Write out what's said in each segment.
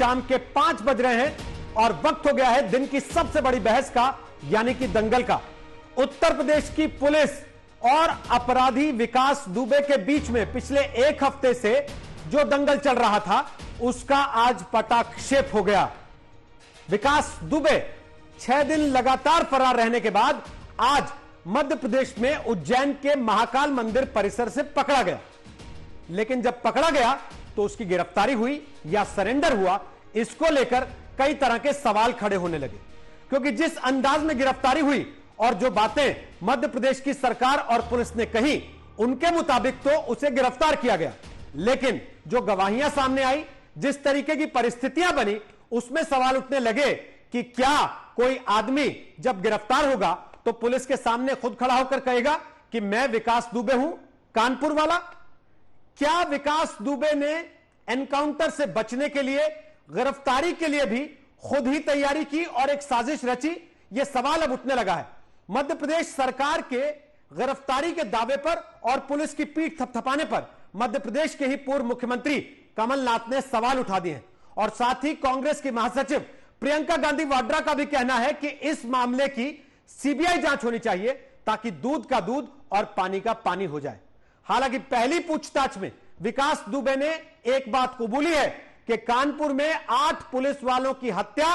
शाम के 5 बज रहे हैं और वक्त हो गया है दिन की सबसे बड़ी बहस का, यानी कि दंगल का। उत्तर प्रदेश की पुलिस और अपराधी विकास दुबे के बीच में पिछले एक हफ्ते से जो दंगल चल रहा था उसका आज पटाक्षेप हो गया। विकास दुबे 6 दिन लगातार फरार रहने के बाद आज मध्य प्रदेश में उज्जैन के महाकाल मंदिर परिसर से पकड़ा गया। लेकिन जब पकड़ा गया तो उसकी गिरफ्तारी हुई या सरेंडर हुआ, इसको लेकर कई तरह के सवाल खड़े होने लगे। क्योंकि जिस अंदाज में गिरफ्तारी हुई और जो बातें मध्य प्रदेश की सरकार और पुलिस ने कही, उनके मुताबिक तो उसे गिरफ्तार किया गया, लेकिन जो गवाहियां सामने आई, जिस तरीके की परिस्थितियां बनी, उसमें सवाल उठने लगे कि क्या कोई आदमी जब गिरफ्तार होगा तो पुलिस के सामने खुद खड़ा होकर कहेगा कि मैं विकास दुबे हूं, कानपुर वाला? क्या विकास दुबे ने एनकाउंटर से बचने के लिए, गिरफ्तारी के लिए भी खुद ही तैयारी की और एक साजिश रची? यह सवाल अब उठने लगा है। मध्य प्रदेश सरकार के गिरफ्तारी के दावे पर और पुलिस की पीठ थपथपाने पर मध्य प्रदेश के ही पूर्व मुख्यमंत्री कमलनाथ ने सवाल उठा दिए हैं। और साथ ही कांग्रेस की महासचिव प्रियंका गांधी वाड्रा का भी कहना है कि इस मामले की सीबीआई जांच होनी चाहिए ताकि दूध का दूध और पानी का पानी हो जाए। हालांकि पहली पूछताछ में विकास दुबे ने एक बात कबूली है कि कानपुर में 8 पुलिस वालों की हत्या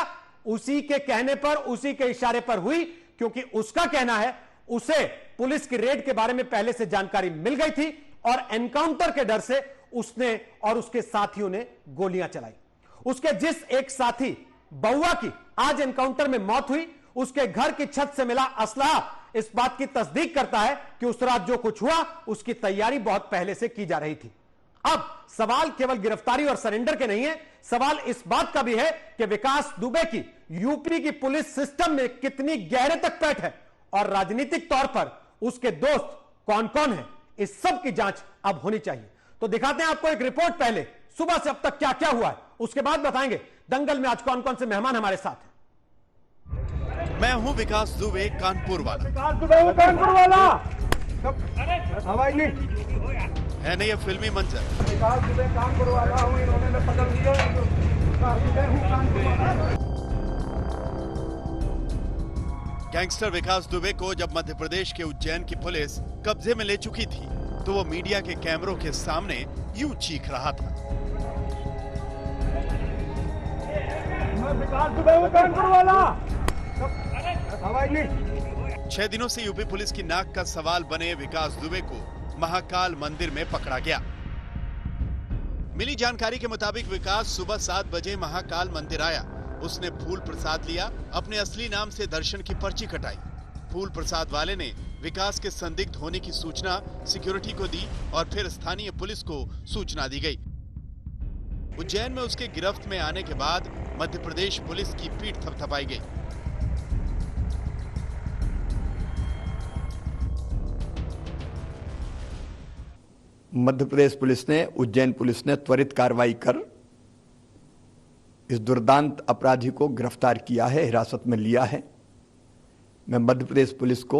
उसी के कहने पर, उसी के इशारे पर हुई, क्योंकि उसका कहना है उसे पुलिस की रेड के बारे में पहले से जानकारी मिल गई थी और एनकाउंटर के डर से उसने और उसके साथियों ने गोलियां चलाई। उसके जिस एक साथी बउआ की आज एनकाउंटर में मौत हुई, उसके घर की छत से मिला असलहा इस बात की तस्दीक करता है कि उस रात जो कुछ हुआ उसकी तैयारी बहुत पहले से की जा रही थी। अब सवाल केवल गिरफ्तारी और सरेंडर के नहीं है, सवाल इस बात का भी है कि विकास दुबे की यूपी की पुलिस सिस्टम में कितनी गहरे तक पैठ है और राजनीतिक तौर पर उसके दोस्त कौन कौन है। इस सब की जांच अब होनी चाहिए। तो दिखाते हैं आपको एक रिपोर्ट, पहले सुबह से अब तक क्या क्या हुआ है, उसके बाद बताएंगे दंगल में आज कौन कौन से मेहमान हमारे साथ हैं। मैं हूं विकास दुबे, कानपुर वाला। विकास दुबे कानपुर वाला है नहीं ये फिल्मी मंजर। विकास दुबे कानपुर वाला हूं, इन्होंने पकड़ लिया। गैंगस्टर विकास दुबे को जब मध्य प्रदेश के उज्जैन की पुलिस कब्जे में ले चुकी थी तो वो मीडिया के कैमरों के सामने यूं चीख रहा था। विकास दुबे कानपुर वाला। 6 दिनों से यूपी पुलिस की नाक का सवाल बने विकास दुबे को महाकाल मंदिर में पकड़ा गया। मिली जानकारी के मुताबिक विकास सुबह 7 बजे महाकाल मंदिर आया। उसने फूल प्रसाद लिया, अपने असली नाम से दर्शन की पर्ची कटाई। फूल प्रसाद वाले ने विकास के संदिग्ध होने की सूचना सिक्योरिटी को दी और फिर स्थानीय पुलिस को सूचना दी गई। उज्जैन में उसके गिरफ्त में आने के बाद मध्य प्रदेश पुलिस की पीठ थपथपाई गई। मध्य प्रदेश पुलिस ने, उज्जैन पुलिस ने त्वरित कार्रवाई कर इस दुर्दांत अपराधी को गिरफ्तार किया है, हिरासत में लिया है। मैं मध्य प्रदेश पुलिस को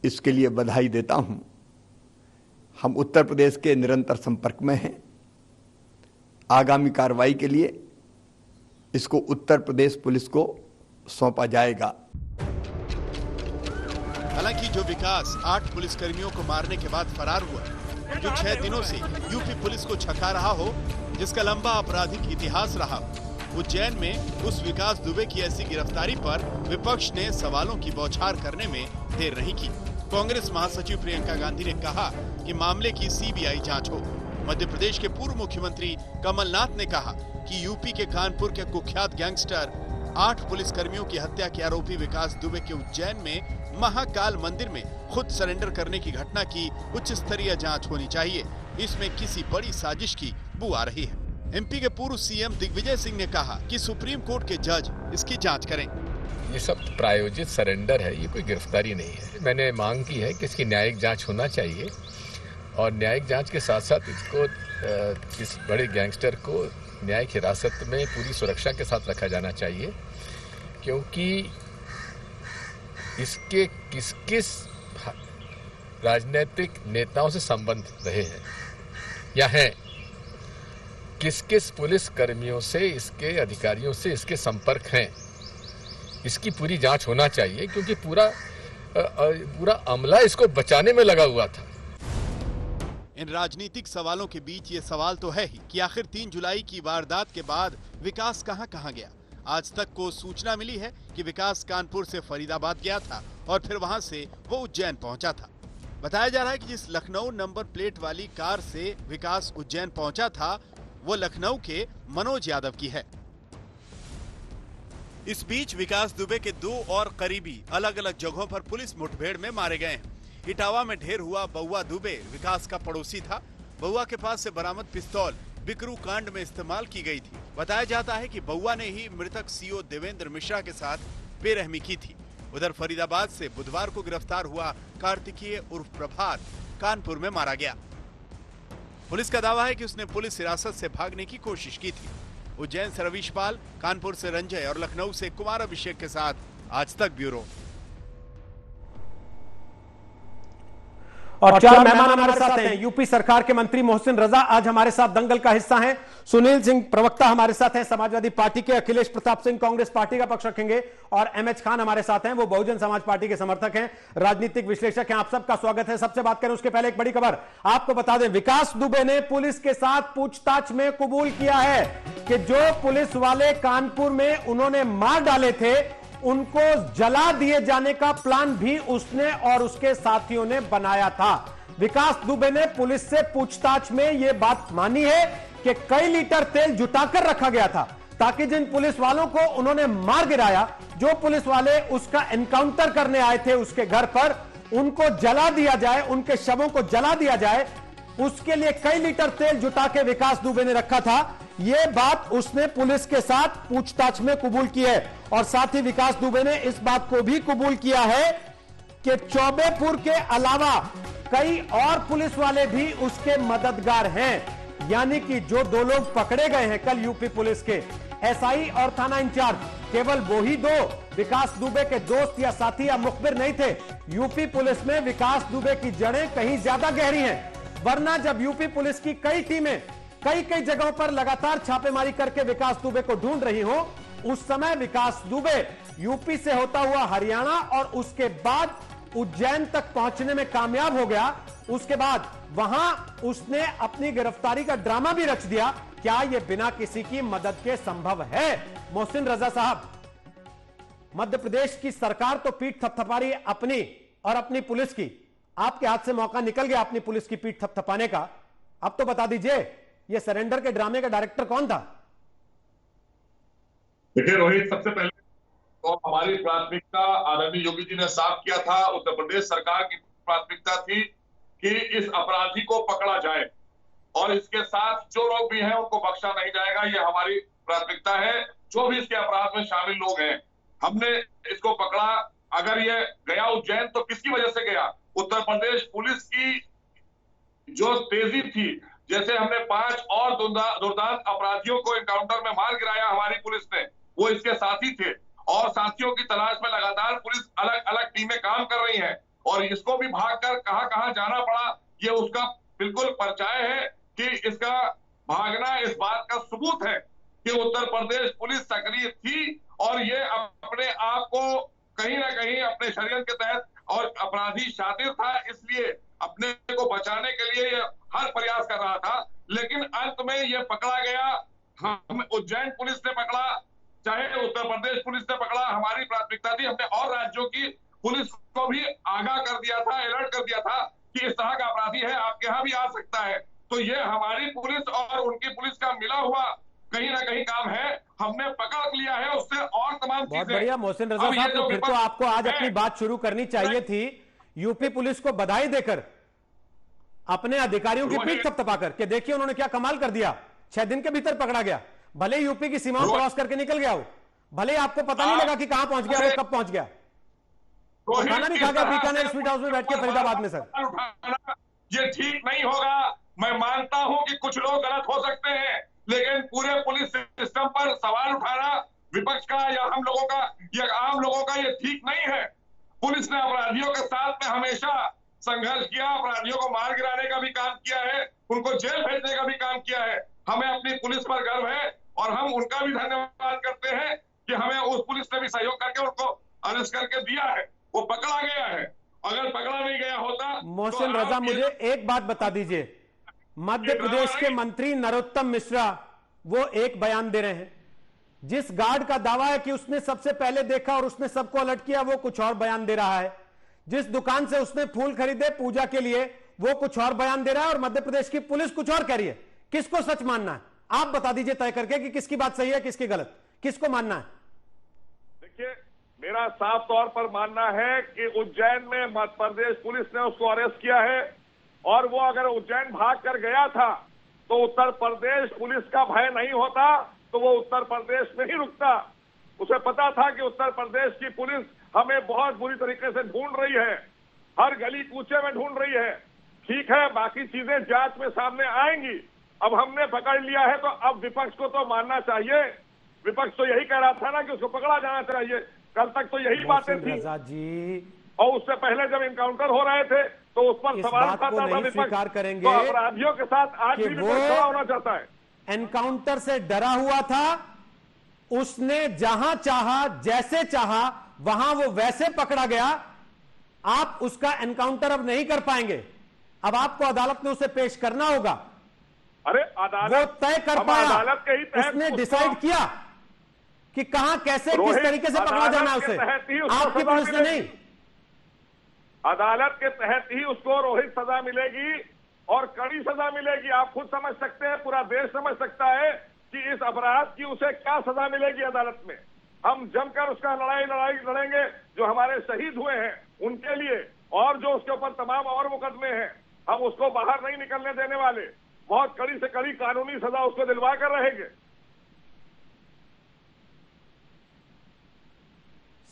इसके लिए बधाई देता हूं। हम उत्तर प्रदेश के निरंतर संपर्क में हैं। आगामी कार्रवाई के लिए इसको उत्तर प्रदेश पुलिस को सौंपा जाएगा। हालांकि जो विकास 8 पुलिसकर्मियों को मारने के बाद फरार हुआ, जो 6 दिनों से यूपी पुलिस को छका रहा हो, जिसका लंबा आपराधिक इतिहास रहा, उज्जैन में उस विकास दुबे की ऐसी गिरफ्तारी पर विपक्ष ने सवालों की बौछार करने में देर नहीं की। कांग्रेस महासचिव प्रियंका गांधी ने कहा कि मामले की सीबीआई जांच हो। मध्य प्रदेश के पूर्व मुख्यमंत्री कमलनाथ ने कहा कि यूपी के कानपुर के कुख्यात गैंगस्टर 8 पुलिसकर्मियों की हत्या के आरोपी विकास दुबे के उज्जैन में महाकाल मंदिर में खुद सरेंडर करने की घटना की उच्च स्तरीय जांच होनी चाहिए। इसमें किसी बड़ी साजिश की बू आ रही है। एमपी के पूर्व सीएम दिग्विजय सिंह ने कहा कि सुप्रीम कोर्ट के जज इसकी जांच करें। ये सब प्रायोजित सरेंडर है, ये कोई गिरफ्तारी नहीं है। मैंने मांग की है कि इसकी न्यायिक जांच होना चाहिए और न्यायिक जांच के साथ साथ इसको, इस बड़े गैंगस्टर को न्यायिक हिरासत में पूरी सुरक्षा के साथ रखा जाना चाहिए, क्योंकि इसके किस किस राजनीतिक नेताओं से संबंध रहे हैं या हैं, किस किस पुलिस कर्मियों से, इसके अधिकारियों से इसके संपर्क हैं, इसकी पूरी जांच होना चाहिए, क्योंकि पूरा अमला इसको बचाने में लगा हुआ था। इन राजनीतिक सवालों के बीच ये सवाल तो है ही कि आखिर 3 जुलाई की वारदात के बाद विकास कहां गया। आज तक को सूचना मिली है कि विकास कानपुर से फरीदाबाद गया था और फिर वहां से वो उज्जैन पहुंचा था। बताया जा रहा है कि जिस लखनऊ नंबर प्लेट वाली कार से विकास उज्जैन पहुंचा था वो लखनऊ के मनोज यादव की है। इस बीच विकास दुबे के 2 और करीबी अलग अलग जगहों पर पुलिस मुठभेड़ में मारे गए हैं। इटावा में ढेर हुआ बउआ दुबे विकास का पड़ोसी था। बउआ के पास से बरामद पिस्तौल बिकरू कांड में इस्तेमाल की गई थी। बताया जाता है कि बउआ ने ही मृतक सीओ देवेंद्र मिश्रा के साथ बेरहमी की थी। उधर फरीदाबाद से बुधवार को गिरफ्तार हुआ कार्तिकीय उर्फ प्रभात कानपुर में मारा गया। पुलिस का दावा है कि उसने पुलिस हिरासत से भागने की कोशिश की थी। उज्जैन से रवीश पाल, कानपुर से रंजय और लखनऊ से कुमार अभिषेक के साथ आज तक ब्यूरो। और 4 मेहमान हमारे साथ हैं। यूपी सरकार के मंत्री मोहसिन रजा आज हमारे साथ दंगल का हिस्सा हैं। सुनील सिंह प्रवक्ता हमारे साथ हैं समाजवादी पार्टी के। अखिलेश प्रताप सिंह कांग्रेस पार्टी का पक्ष रखेंगे और एमएच खान हमारे साथ हैं, वो बहुजन समाज पार्टी के समर्थक हैं, राजनीतिक विश्लेषक हैं। आप सबका स्वागत है। सबसे बात करें उसके पहले एक बड़ी खबर आपको बता दें। विकास दुबे ने पुलिस के साथ पूछताछ में कबूल किया है कि जो पुलिस वाले कानपुर में उन्होंने मार डाले थे उनको जला दिए जाने का प्लान भी उसने और उसके साथियों ने बनाया था। विकास दुबे ने पुलिस से पूछताछ में यह बात मानी है कि कई लीटर तेल जुटाकर रखा गया था ताकि जिन पुलिस वालों को उन्होंने मार गिराया, जो पुलिस वाले उसका एनकाउंटर करने आए थे उसके घर पर, उनको जला दिया जाए, उनके शवों को जला दिया जाए। उसके लिए कई लीटर तेल जुटा के विकास दुबे ने रखा था। यह बात उसने पुलिस के साथ पूछताछ में कबूल की है। और साथ ही विकास दुबे ने इस बात को भी कबूल किया है कि चौबेपुर के अलावा कई और पुलिस वाले भी उसके मददगार हैं। यानी कि जो 2 लोग पकड़े गए हैं कल यूपी पुलिस के, एसआई और थाना इंचार्ज, केवल वो ही 2 विकास दुबे के दोस्त या साथी या मुखबिर नहीं थे। यूपी पुलिस में विकास दुबे की जड़ें कहीं ज्यादा गहरी हैं। वरना जब यूपी पुलिस की कई टीमें कई जगहों पर लगातार छापेमारी करके विकास दुबे को ढूंढ रही हो, उस समय विकास दुबे यूपी से होता हुआ हरियाणा और उसके बाद उज्जैन तक पहुंचने में कामयाब हो गया। उसके बाद वहां उसने अपनी गिरफ्तारी का ड्रामा भी रच दिया। क्या यह बिना किसी की मदद के संभव है? मोहसिन रजा साहब, मध्य प्रदेश की सरकार तो पीठ थपथपा रही है अपनी और अपनी पुलिस की। आपके हाथ से मौका निकल गया अपनी पुलिस की पीठ थपथपाने का। अब तो बता दीजिए, ये सरेंडर के ड्रामे का डायरेक्टर कौन था? देखिए रोहित, सबसे पहले तो हमारी प्राथमिकता आदरणीय योगी जी ने साफ किया था। उत्तर प्रदेश सरकार की प्राथमिकता थी कि इस अपराधी को पकड़ा जाए और इसके साथ जो लोग भी हैं उनको बख्शा नहीं जाएगा। ये हमारी प्राथमिकता है। जो भी इसके अपराध में शामिल लोग हैं, हमने इसको पकड़ा। अगर ये गया उज्जैन तो किसकी वजह से गया? उत्तर प्रदेश पुलिस की जो तेजी थी, जैसे हमने 5 और दुर्दांत अपराधियों को एनकाउंटर में मार गिराया हमारी पुलिस ने, वो इसके साथी थे और साथियों की तलाश में लगातार पुलिस अलग अलग टीमें काम कर रही हैं और इसको भी भागकर कहां जाना पड़ा, ये उसका बिल्कुल परचाय है कि इसका भागना इस बात का सबूत है कि उत्तर प्रदेश पुलिस सक्रिय थी और ये अपने आप को कहीं ना कहीं अपने षड्यंत्र के तहत और अपराधी शातिर था, इसलिए अपने को बचाने के लिए ये हर प्रयास कर रहा था। लेकिन अंत में ये पकड़ा गया। हम उज्जैन पुलिस ने पकड़ा, चाहे उत्तर प्रदेश पुलिस ने पकड़ा, हमारी प्राथमिकता थी। हमने और राज्यों की पुलिस को भी आगाह कर दिया था, अलर्ट कर दिया था कि इस तरह का अपराधी है, आपके यहाँ भी आ सकता है। तो ये हमारी पुलिस और उनकी पुलिस का मिला हुआ कहीं ना कहीं काम है। हमने पकड़ लिया है उससे और तमाम चीजें। बहुत बढ़िया मोहसिन रजा साहब, तो फिर तो आपको आज अपनी बात शुरू करनी चाहिए थी यूपी पुलिस को बधाई देकर, अपने अधिकारियों की पीठ थपथपाकर कि देखिए उन्होंने क्या कमाल कर दिया। 6 दिन के भीतर पकड़ा गया, भले यूपी की सीमाओं क्रॉस करके निकल गया हो, भले आपको पता नहीं लगा कि कहां पहुंच गया वो, कब पहुंच गया। खाना नहीं खा गया बीकानेर स्वीट हाउस में बैठ के फरीदाबाद में। सर, ये ठीक नहीं होगा। मैं मानता हूं कि कुछ लोग गलत हो सकते हैं, लेकिन पूरे पुलिस सिस्टम पर सवाल उठाना विपक्ष का या हम लोगों का या आम लोगों का ये ठीक नहीं है। पुलिस ने अपराधियों के साथ में हमेशा संघर्ष किया, अपराधियों को मार गिराने का भी काम किया है, उनको जेल भेजने का भी काम किया है। हमें अपनी पुलिस का भी धन्यवाद करते हैं कि हमें उस पुलिस ने भी सहयोग करके उनको अरेस्ट करके दिया है, वो पकड़ा गया है। अगर पकड़ा नहीं गया होता मोहसिन रजा, मुझे एक बात बता दीजिए, मध्य प्रदेश के मंत्री नरोत्तम मिश्रा वो एक बयान दे रहे हैं, जिस गार्ड का दावा है कि उसने सबसे पहले देखा और उसने सबको अलर्ट किया, वो कुछ और बयान दे रहा है। जिस दुकान से उसने फूल खरीदे पूजा के लिए, वो कुछ और बयान दे रहा है, और मध्य प्रदेश की पुलिस कुछ और कह रही है। किसको सच मानना है? आप बता दीजिए तय करके कि किसकी बात सही है, किसकी गलत, किसको मानना है? देखिए, मेरा साफ तौर पर मानना है कि उज्जैन में मध्य प्रदेश पुलिस ने उसको अरेस्ट किया है, और वो अगर उज्जैन भाग कर गया था तो उत्तर प्रदेश पुलिस का भय नहीं होता, तो वो उत्तर प्रदेश में ही रुकता। उसे पता था कि उत्तर प्रदेश की पुलिस हमें बहुत बुरी तरीके से ढूंढ रही है, हर गली कूचे में ढूंढ रही है। ठीक है, बाकी चीजें जांच में सामने आएंगी। अब हमने पकड़ लिया है तो अब विपक्ष को तो मानना चाहिए। विपक्ष तो यही कह रहा था ना कि उसको पकड़ा जाना चाहिए, कल तक तो यही बातें थी जी। और उससे पहले जब इनकाउंटर हो रहे थे तो उस पर सवाल उठाता था स्वीकार करेंगे तो अपराधियों के साथ आज भी विपक्ष खड़ा होना चाहता है। एनकाउंटर से डरा हुआ था, उसने जहां चाहा जैसे चाहा वहां वो वैसे पकड़ा गया। आप उसका एनकाउंटर अब नहीं कर पाएंगे, अब आपको अदालत में उसे पेश करना होगा। अरे अदालत वो तय कर पाया, अदालत के ही तहत उसने डिसाइड किया कि कहां कैसे किस तरीके से पकड़ा जाना है उसे, आपकी पुलिस ने नहीं। अदालत के तहत ही उसको रोहित सजा मिलेगी और कड़ी सजा मिलेगी। आप खुद समझ सकते हैं, पूरा देश समझ सकता है कि इस अपराध की उसे क्या सजा मिलेगी अदालत में। हम जमकर उसका लड़ाई लड़ेंगे, जो हमारे शहीद हुए हैं उनके लिए, और जो उसके ऊपर तमाम और मुकदमे हैं, हम उसको बाहर नहीं निकलने देने वाले। बहुत कड़ी से कड़ी कानूनी सजा उसको दिलवा कर रहेंगे।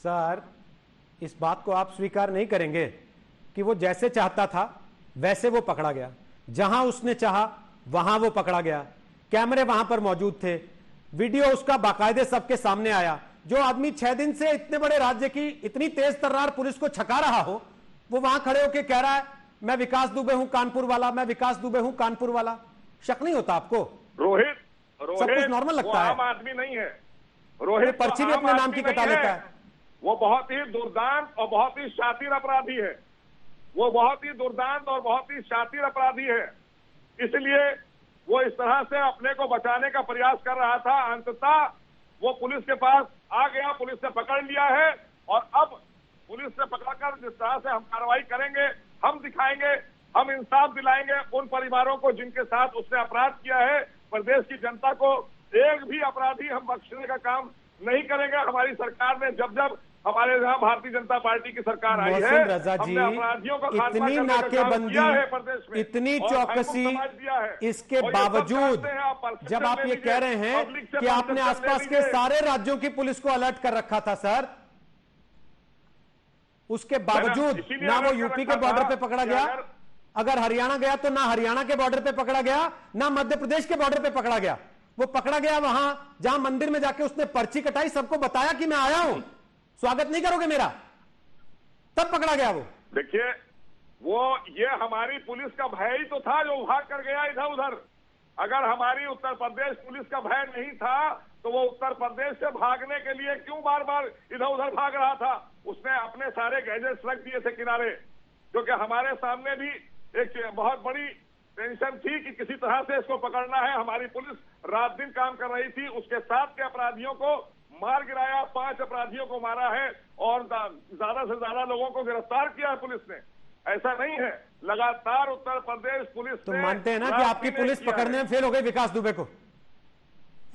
सर, इस बात को आप स्वीकार नहीं करेंगे कि वो जैसे चाहता था वैसे वो पकड़ा गया, जहां उसने चाहा वहां वो पकड़ा गया, कैमरे वहां पर मौजूद थे, वीडियो उसका बाकायदे सबके सामने आया। जो आदमी 6 दिन से इतने बड़े राज्य की इतनी तेज तर्रार पुलिस को छका रहा हो, वो वहां खड़े होकर कह रहा है मैं विकास दुबे हूं कानपुर वाला, मैं विकास दुबे हूं कानपुर वाला। शक नहीं होता आपको? रोहित सब कुछ नॉर्मल लगता है। आम आदमी नहीं है रोहित, पर्ची भी अपने नाम की कटा लेता है। वो बहुत ही दुर्दांत और बहुत ही शातिर अपराधी है। वो बहुत ही दुर्दांत और बहुत ही शातिर अपराधी है। इसलिए वो इस तरह से अपने को बचाने का प्रयास कर रहा था। अंततः वो पुलिस के पास आ गया, पुलिस ने पकड़ लिया है, और अब पुलिस ने पकड़कर जिस तरह से हम कार्रवाई करेंगे, हम दिखाएंगे, हम इंसाफ दिलाएंगे उन परिवारों को जिनके साथ उसने अपराध किया है। प्रदेश की जनता को एक भी अपराधी हम बख्शने का काम नहीं करेंगे। हमारी सरकार ने जब जब हमारे यहाँ भारतीय जनता पार्टी की सरकार आई है, हमने अपराधियों को इतनी नाकेबंदी, इतनी चौकसी, इसके बावजूद जब आप ये कह रहे हैं कि आपने आसपास के सारे राज्यों की पुलिस को अलर्ट कर रखा था सर, उसके बावजूद ना वो यूपी के बॉर्डर पे पकड़ा गया, अगर हरियाणा गया तो ना हरियाणा के बॉर्डर पे पकड़ा गया, ना मध्य प्रदेश के बॉर्डर पे पकड़ा गया। वो पकड़ा गया वहां जहां मंदिर में जाके उसने पर्ची कटाई, सबको बताया कि मैं आया हूं, स्वागत नहीं करोगे मेरा, तब पकड़ा गया वो। देखिए, वो ये हमारी पुलिस का भय ही तो था जो भाग कर गया इधर उधर। अगर हमारी उत्तर प्रदेश पुलिस का भय नहीं था तो वो उत्तर प्रदेश से भागने के लिए क्यों बार बार इधर उधर भाग रहा था? उसने अपने सारे गैजेट्स रख दिए थे किनारे, क्योंकि हमारे सामने भी एक बहुत बड़ी टेंशन थी कि किसी तरह से इसको पकड़ना है। हमारी पुलिस रात दिन काम कर रही थी, उसके साथ के अपराधियों को मार गिराया, 5 अपराधियों को मारा है और ज्यादा से ज्यादा लोगों को गिरफ्तार किया है पुलिस ने। ऐसा नहीं है, लगातार उत्तर प्रदेश पुलिस तो मानते हैं ना कि आपकी पुलिस पकड़ने में फेल हो गई विकास दुबे को?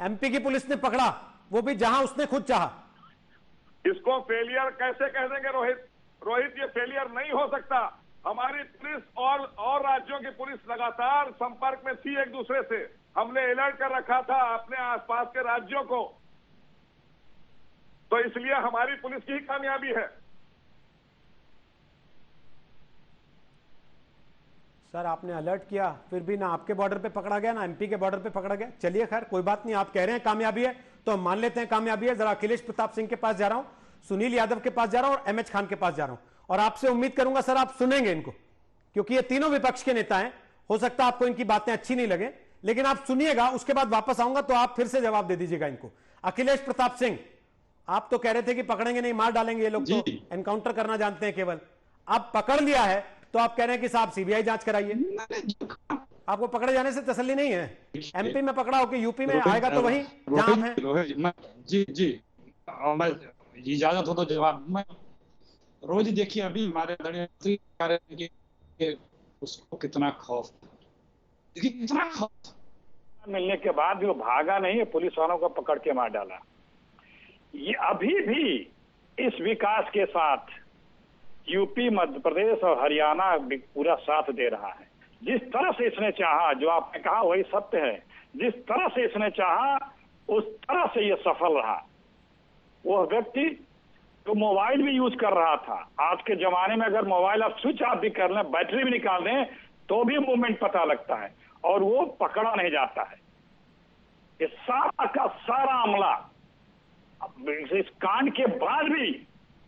एमपी की पुलिस ने पकड़ा, वो भी जहां उसने खुद चाहा। इसको फेलियर कैसे कह देंगे रोहित? ये फेलियर नहीं हो सकता। हमारी पुलिस और राज्यों की पुलिस लगातार संपर्क में थी एक दूसरे से। हमने अलर्ट कर रखा था अपने आसपास के राज्यों को, तो इसलिए हमारी पुलिस की ही कामयाबी है। सर, आपने अलर्ट किया, फिर भी ना आपके बॉर्डर पे पकड़ा गया ना एमपी के बॉर्डर पे पकड़ा गया। चलिए खैर, कोई बात नहीं, आप कह रहे हैं कामयाबी है तो हम मान लेते हैं कामयाबी है। जरा अखिलेश प्रताप सिंह के पास जा रहा हूं, सुनील यादव के पास जा रहा हूं और एमएच खान के पास जा रहा हूं, और आपसे उम्मीद करूंगा सर आप सुनेंगे इनको, क्योंकि ये तीनों विपक्ष के नेता हैं। हो सकता है आपको इनकी बातें अच्छी नहीं लगे, लेकिन आप सुनिएगा, उसके बाद वापस आऊंगा तो आप फिर से जवाब दे दीजिएगा इनको। अखिलेश प्रताप सिंह, आप तो कह रहे थे कि पकड़ेंगे नहीं, मार डालेंगे ये लोग, तो एनकाउंटर करना जानते हैं केवल। अब पकड़ लिया है तो आप कह रहे हैं कि साहब सीबीआई जांच कराइए। आपको पकड़े जाने से तसल्ली नहीं है? एमपी में पकड़ा हो कि यूपी में आएगा तो वही जहां आप हैं। जी मैं इजाजत हो तो जवाब। मैं रोज देखिए अभी हमारे उसको कितना खौफ, कितना खौफ मिलने के बाद भी वो भागा नहीं है, पुलिस वालों को पकड़ के मार डाला। ये अभी भी इस विकास के साथ यूपी, मध्य प्रदेश और हरियाणा पूरा साथ दे रहा है। जिस तरह से इसने चाहा, जो आपने कहा वही सत्य है, जिस तरह से इसने चाहा उस तरह से ये सफल रहा। वो व्यक्ति जो मोबाइल भी यूज कर रहा था, आज के जमाने में अगर मोबाइल आप स्विच ऑफ भी कर लें, बैटरी भी निकाल दें, तो भी मूवमेंट पता लगता है और वो पकड़ा नहीं जाता है। ये सारा का सारा अमला इस कांड के बाद भी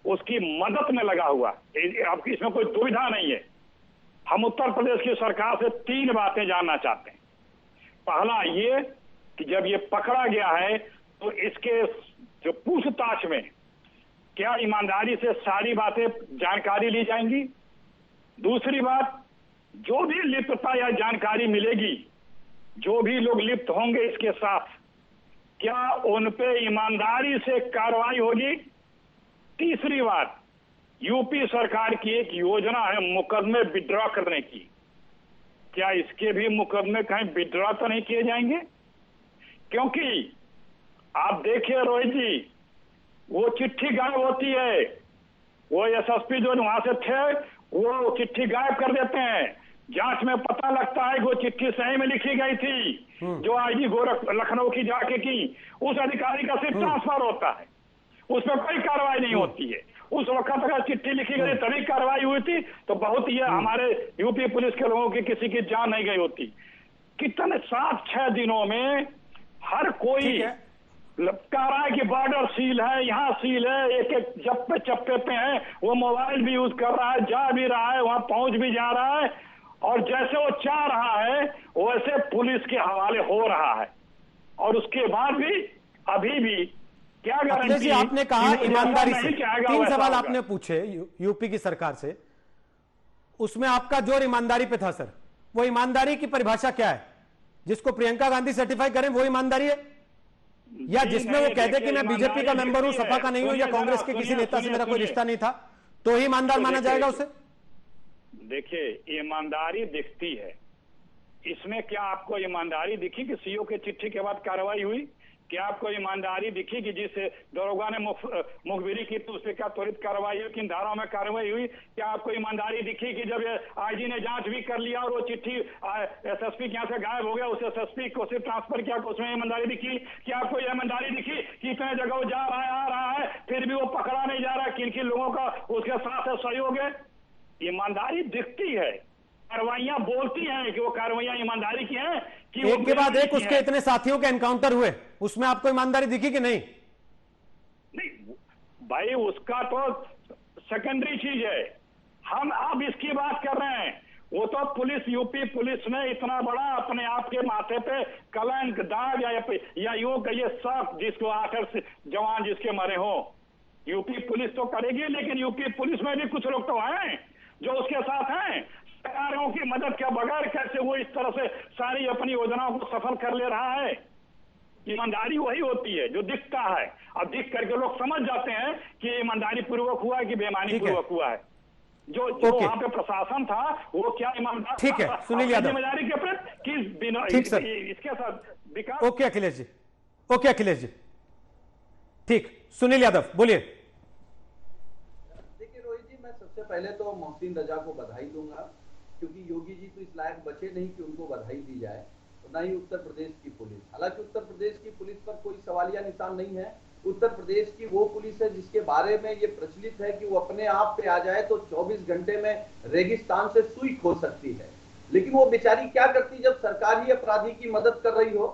उसकी मदद में लगा हुआ, अब इसमें कोई दुविधा नहीं है। हम उत्तर प्रदेश की सरकार से 3 बातें जानना चाहते हैं। पहला ये कि जब ये पकड़ा गया है तो इसके जो पूछताछ में क्या ईमानदारी से सारी बातें जानकारी ली जाएंगी। दूसरी बात, जो भी लिप्तता या जानकारी मिलेगी, जो भी लोग लिप्त होंगे इसके साथ, क्या उन पे ईमानदारी से कार्रवाई होगी। तीसरी बात, यूपी सरकार की एक योजना है मुकदमे विड्रॉ करने की, क्या इसके भी मुकदमे कहीं विड्रॉ तो नहीं किए जाएंगे। क्योंकि आप देखिए रोहित जी, वो चिट्ठी गायब होती है, वो एसएसपी जो वहां से थे वो चिट्ठी गायब कर देते हैं, जांच में पता लगता है कि वो चिट्ठी सही में लिखी गई थी, जो आईजी लखनऊ की जाके की, उस अधिकारी का सिर्फ ट्रांसफर होता है, उसमें कोई कार्रवाई नहीं होती है। उस वक्त अगर चिट्ठी लिखी गई तभी कार्रवाई हुई थी तो बहुत ये हमारे यूपी पुलिस के लोगों की किसी की जान नहीं गई होती। कितने 7-6 दिनों में हर कोई कह रहा है कि बॉर्डर सील है, यहाँ सील है, एक एक चप्पे चप्पे पे है, वो मोबाइल भी यूज कर रहा है, जा भी रहा है, वहां पहुंच भी जा रहा है, और जैसे वो चाह रहा है वैसे पुलिस के हवाले हो रहा है। और उसके बाद भी अभी भी क्या गारंटी। आपने कहा ईमानदारी से 3 सवाल आपने पूछे यूपी की सरकार से, उसमें आपका जोर ईमानदारी पे था सर। वो ईमानदारी की परिभाषा क्या है? जिसको प्रियंका गांधी सर्टिफाई करें वो ईमानदारी है, या जिसमें वो कहते कि मैं बीजेपी का मेंबर हूं, सपा का नहीं हूं, या कांग्रेस के किसी नेता से मेरा कोई रिश्ता नहीं था, तो ही ईमानदार माना जाएगा उसे? देखिए, ईमानदारी दिखती है इसमें। क्या आपको ईमानदारी दिखी कि सीओ के चिट्ठी के बाद कार्रवाई हुई? क्या आपको ईमानदारी दिखी कि जिस दरोगा ने मुखबिरी की तो उस पर क्या त्वरित कार्रवाई हुई, किन धाराओं में कार्रवाई हुई? क्या आपको ईमानदारी दिखी कि जब आईजी ने जांच भी कर लिया और वो चिट्ठी एसएसपी के यहाँ से गायब हो गया, उस एसएसपी को सिर्फ ट्रांसफर किया, उसमें ईमानदारी दिखी? क्या आपको ईमानदारी दिखी कि इतने जगह वो जा रहा है, आ रहा है, फिर भी वो पकड़ा नहीं जा रहा? किन किन लोगों का उसके साथ सहयोग है? ईमानदारी दिखती है, कार्रवाइयां बोलती हैं कि वो कार्रवाइयां ईमानदारी की हैं कि एक के बाद एक उसके इतने साथियों के एनकाउंटर हुए, उसमें आपको ईमानदारी दिखी कि नहीं? नहीं भाई, उसका तो सेकेंडरी चीज है। हम अब इसकी बात कर रहे हैं। वो तो पुलिस, यूपी पुलिस ने इतना बड़ा अपने आप के माथे पे कलंक, दाग या यूं कहिए सब, जिसको 8 जवान जिसके मरे हो, यूपी पुलिस तो करेगी, लेकिन यूपी पुलिस में भी कुछ लोग तो हैं जो उसके साथ हैं। सरकारों की मदद के बगैर कैसे वो इस तरह से सारी अपनी योजनाओं को सफल कर ले रहा है? ईमानदारी वही होती है जो दिखता है। अब दिख करके लोग समझ जाते हैं कि ईमानदारी पूर्वक हुआ है कि बेईमानी पूर्वक हुआ है। जो वहां पे प्रशासन था वो क्या ईमानदार? ठीक है, सुनील यादव, जिम्मेदारी के प्रति किस बिना इसके साथ विकास। ओके अखिलेश जी, ओके अखिलेश जी, ठीक। सुनील यादव बोलिए। देखिए रोहित जी, मैं सबसे पहले तो मोहसिन रजा को बधाई दूंगा, क्योंकि योगी जी तो इस लायक बचे नहीं कि उनको बधाई दी जाए, और न ही उत्तर प्रदेश की पुलिस। हालांकि उत्तर प्रदेश की पुलिस पर कोई सवालिया निशान नहीं है। उत्तर प्रदेश की वो पुलिस है जिसके बारे में ये प्रचलित है कि वो अपने आप पे आ जाए तो 24 घंटे में रेगिस्तान से सुई खो सकती है। लेकिन वो बेचारी क्या करती जब सरकार ही अपराधी की मदद कर रही हो?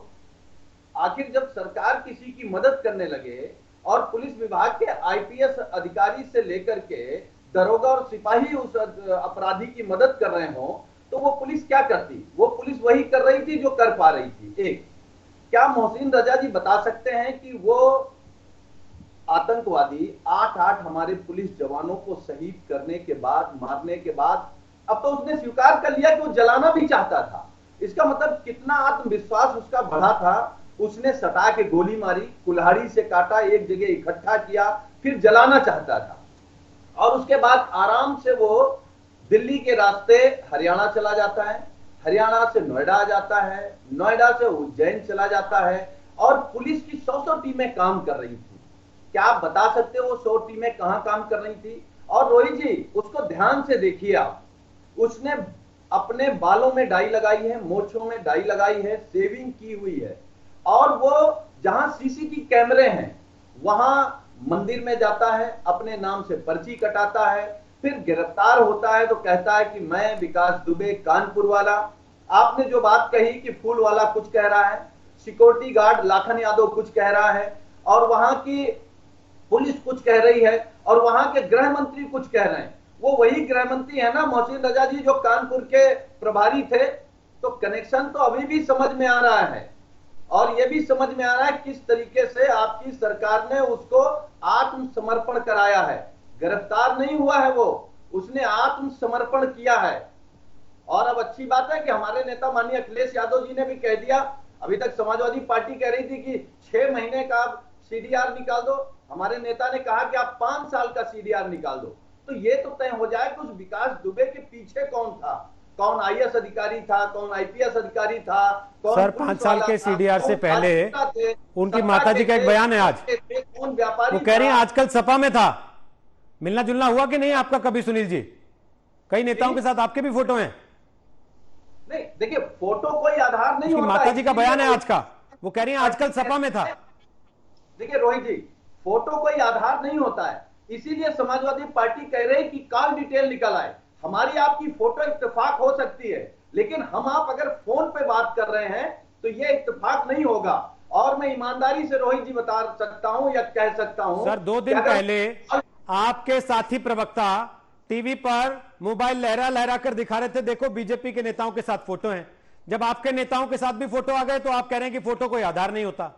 आखिर जब सरकार किसी की मदद करने लगे और पुलिस विभाग के आईपीएस अधिकारी से लेकर के दरोगा और सिपाही उस अपराधी की मदद कर रहे हो, तो वो पुलिस क्या करती? वो पुलिस वही कर रही थी जो कर पा रही थी। एक, क्या मोहसिन रजा जी बता सकते हैं कि वो आतंकवादी 8-8 हमारे पुलिस जवानों को शहीद करने के बाद, मारने के बाद, अब तो उसने स्वीकार कर लिया कि वो जलाना भी चाहता था। इसका मतलब कितना आत्मविश्वास उसका बढ़ा था। उसने सटा के गोली मारी, कुल्हाड़ी से काटा, एक जगह इकट्ठा किया, फिर जलाना चाहता था और उसके बाद आराम से वो दिल्ली के रास्ते हरियाणा चला जाता है, हरियाणा से नोएडा आ जाता है, नोएडा से उज्जैन चला जाता है और पुलिस की 100 टीमें काम कर रही थी। क्या आप बता सकते हो वो 100 टीमें कहां काम कर रही थी? और रोहित जी, उसको ध्यान से देखिए आप, उसने अपने बालों में डाई लगाई है, मोछों में डाई लगाई है, शेविंग की हुई है और वो जहां सीसीटीवी कैमरे हैं वहां मंदिर में जाता है, अपने नाम से पर्ची कटाता है, फिर गिरफ्तार होता है तो कहता है कि मैं विकास दुबे कानपुर वाला। आपने जो बात कही कि फूल वाला कुछ कह रहा है, सिक्योरिटी गार्ड लाखन यादव कुछ कह रहा है और वहां की पुलिस कुछ कह रही है और वहां के गृह मंत्री कुछ कह रहे हैं। वो वही गृह मंत्री है ना मोहसिन रजा जी जो कानपुर के प्रभारी थे। तो कनेक्शन तो अभी भी समझ में आ रहा है और यह भी समझ में आ रहा है किस तरीके से आपकी सरकार ने उसको आत्मसमर्पण कराया है। गिरफ्तार नहीं हुआ है वो, उसने आत्मसमर्पण किया है। और अब अच्छी बात है कि हमारे नेता माननीय अखिलेश यादव जी ने भी कह दिया, अभी तक समाजवादी पार्टी कह रही थी कि 6 महीने का आप सीडीआर निकाल दो, हमारे नेता ने कहा कि आप 5 साल का सीडीआर निकाल दो। तो ये तो तय हो जाए कि उस विकास दुबे के पीछे कौन था, कौन आईएएस अधिकारी था, कौन आईपीएस अधिकारी था, कौन सर 5 साल के सीडीआर से पहले उनकी माताजी का एक बयान है आज, कौन व्यापारी वो कह रही हैं आजकल सपा में था। मिलना जुलना हुआ कि नहीं आपका कभी सुनील जी? कई नेताओं के साथ आपके भी फोटो हैं। नहीं देखिए, फोटो कोई आधार नहीं होता। माताजी का बयान है आज का, वो कह रही हैं आजकल सपा में था। देखिए रोहित जी, फोटो कोई आधार नहीं होता है, इसीलिए समाजवादी पार्टी कह रही है कि कॉल डिटेल निकल आए। हमारी आपकी फोटो इत्तेफाक हो सकती है, लेकिन हम आप अगर फोन पे बात कर रहे हैं तो ये इत्तेफाक नहीं होगा। और मैं ईमानदारी से रोहित जी बता सकता हूं या कह सकता हूं सर, 2 दिन पहले आपके साथी प्रवक्ता टीवी पर मोबाइल लहरा लहरा कर दिखा रहे थे, देखो बीजेपी के नेताओं के साथ फोटो हैं। जब आपके नेताओं के साथ भी फोटो आ गए तो आप कह रहे हैं कि फोटो कोई आधार नहीं होता।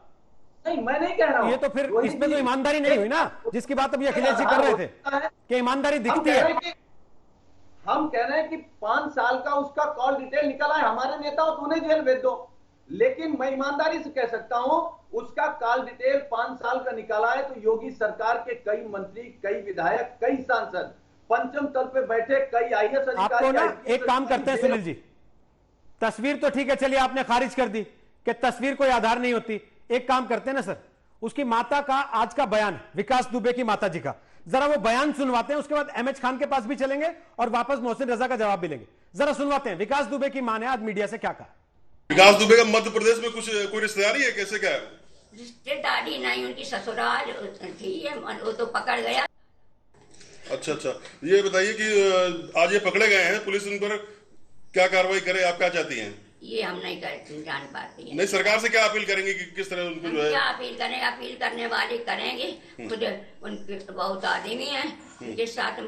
नहीं, मैं नहीं कह रहा हूं। ये तो फिर इसमें तो ईमानदारी नहीं हुई ना, जिसकी बात अभी अखिलेश जी कर रहे थे कि ईमानदारी दिखती है। हम कह रहे हैं कि 5 साल का उसका कॉल डिटेल निकला है, हमारे नेताओं तो उन्हें जेल भेज दो। लेकिन मैं ईमानदारी से कह सकता हूं उसका कॉल डिटेल 5 साल का निकाला है तो योगी सरकार के कई मंत्री, कई विधायक, कई सांसद, पंचम तल पे बैठे कई आईएएस अधिकारी। आपको ना एक काम करते हैं सुनील जी, तस्वीर तो ठीक है, चलिए आपने खारिज कर दी कि तस्वीर कोई आधार नहीं होती। एक काम करते हैं ना सर, उसकी माता का आज का बयान, विकास दुबे की माता जी का, जरा वो बयान सुनवाते हैं, उसके बाद एमएच खान के पास भी चलेंगे और वापस मोहसिन रजा का जवाब भी लेंगे। जरा सुनवाते हैं विकास दुबे की मां ने आज मीडिया से क्या कहा। विकास दुबे का मध्य प्रदेश में कुछ कोई रिश्तेदारी है, कैसे क्या है? रिश्तेदारी नहीं, उनकी ससुराल थी, वो तो पकड़ गया। अच्छा, ये बताइए कि आज ये पकड़े गए हैं, पुलिस उन पर क्या कार्रवाई करे, आप क्या चाहती हैं? ये हम नहीं जान पाते हैं। नहीं, सरकार से क्या अपील करेंगे कि किस तरह उनको जो है? क्या अपील करें, अपील करने वाले करेंगे, खुद उनके बहुत आदमी हैं उनके साथ,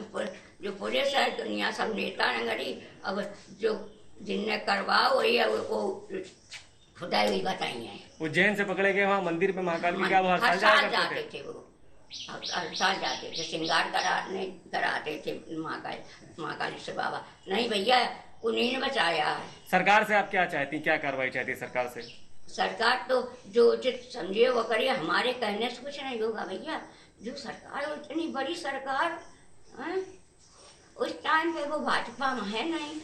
जो पुलिस है, दुनिया सब नेता नगरी, अब जो जिनने करवा वही है वो खुदा हुई बताइए। उज्जैन से पकड़े गए, वहाँ मंदिर पे महाकाल की क्या हर साल जाते थे वो, हर साल जाते थे, श्रृंगार कराते थे महाकाली से बाबा। नहीं भैया, उन्हीं ने बचाया है। सरकार से आप क्या चाहती, क्या कार्रवाई चाहती है सरकार से? सरकार तो जो उचित समझे वो करिए, हमारे कहने से कुछ नहीं होगा भैया। जो सरकार, इतनी बड़ी सरकार है, उस टाइम पे वो भाजपा में है नहीं,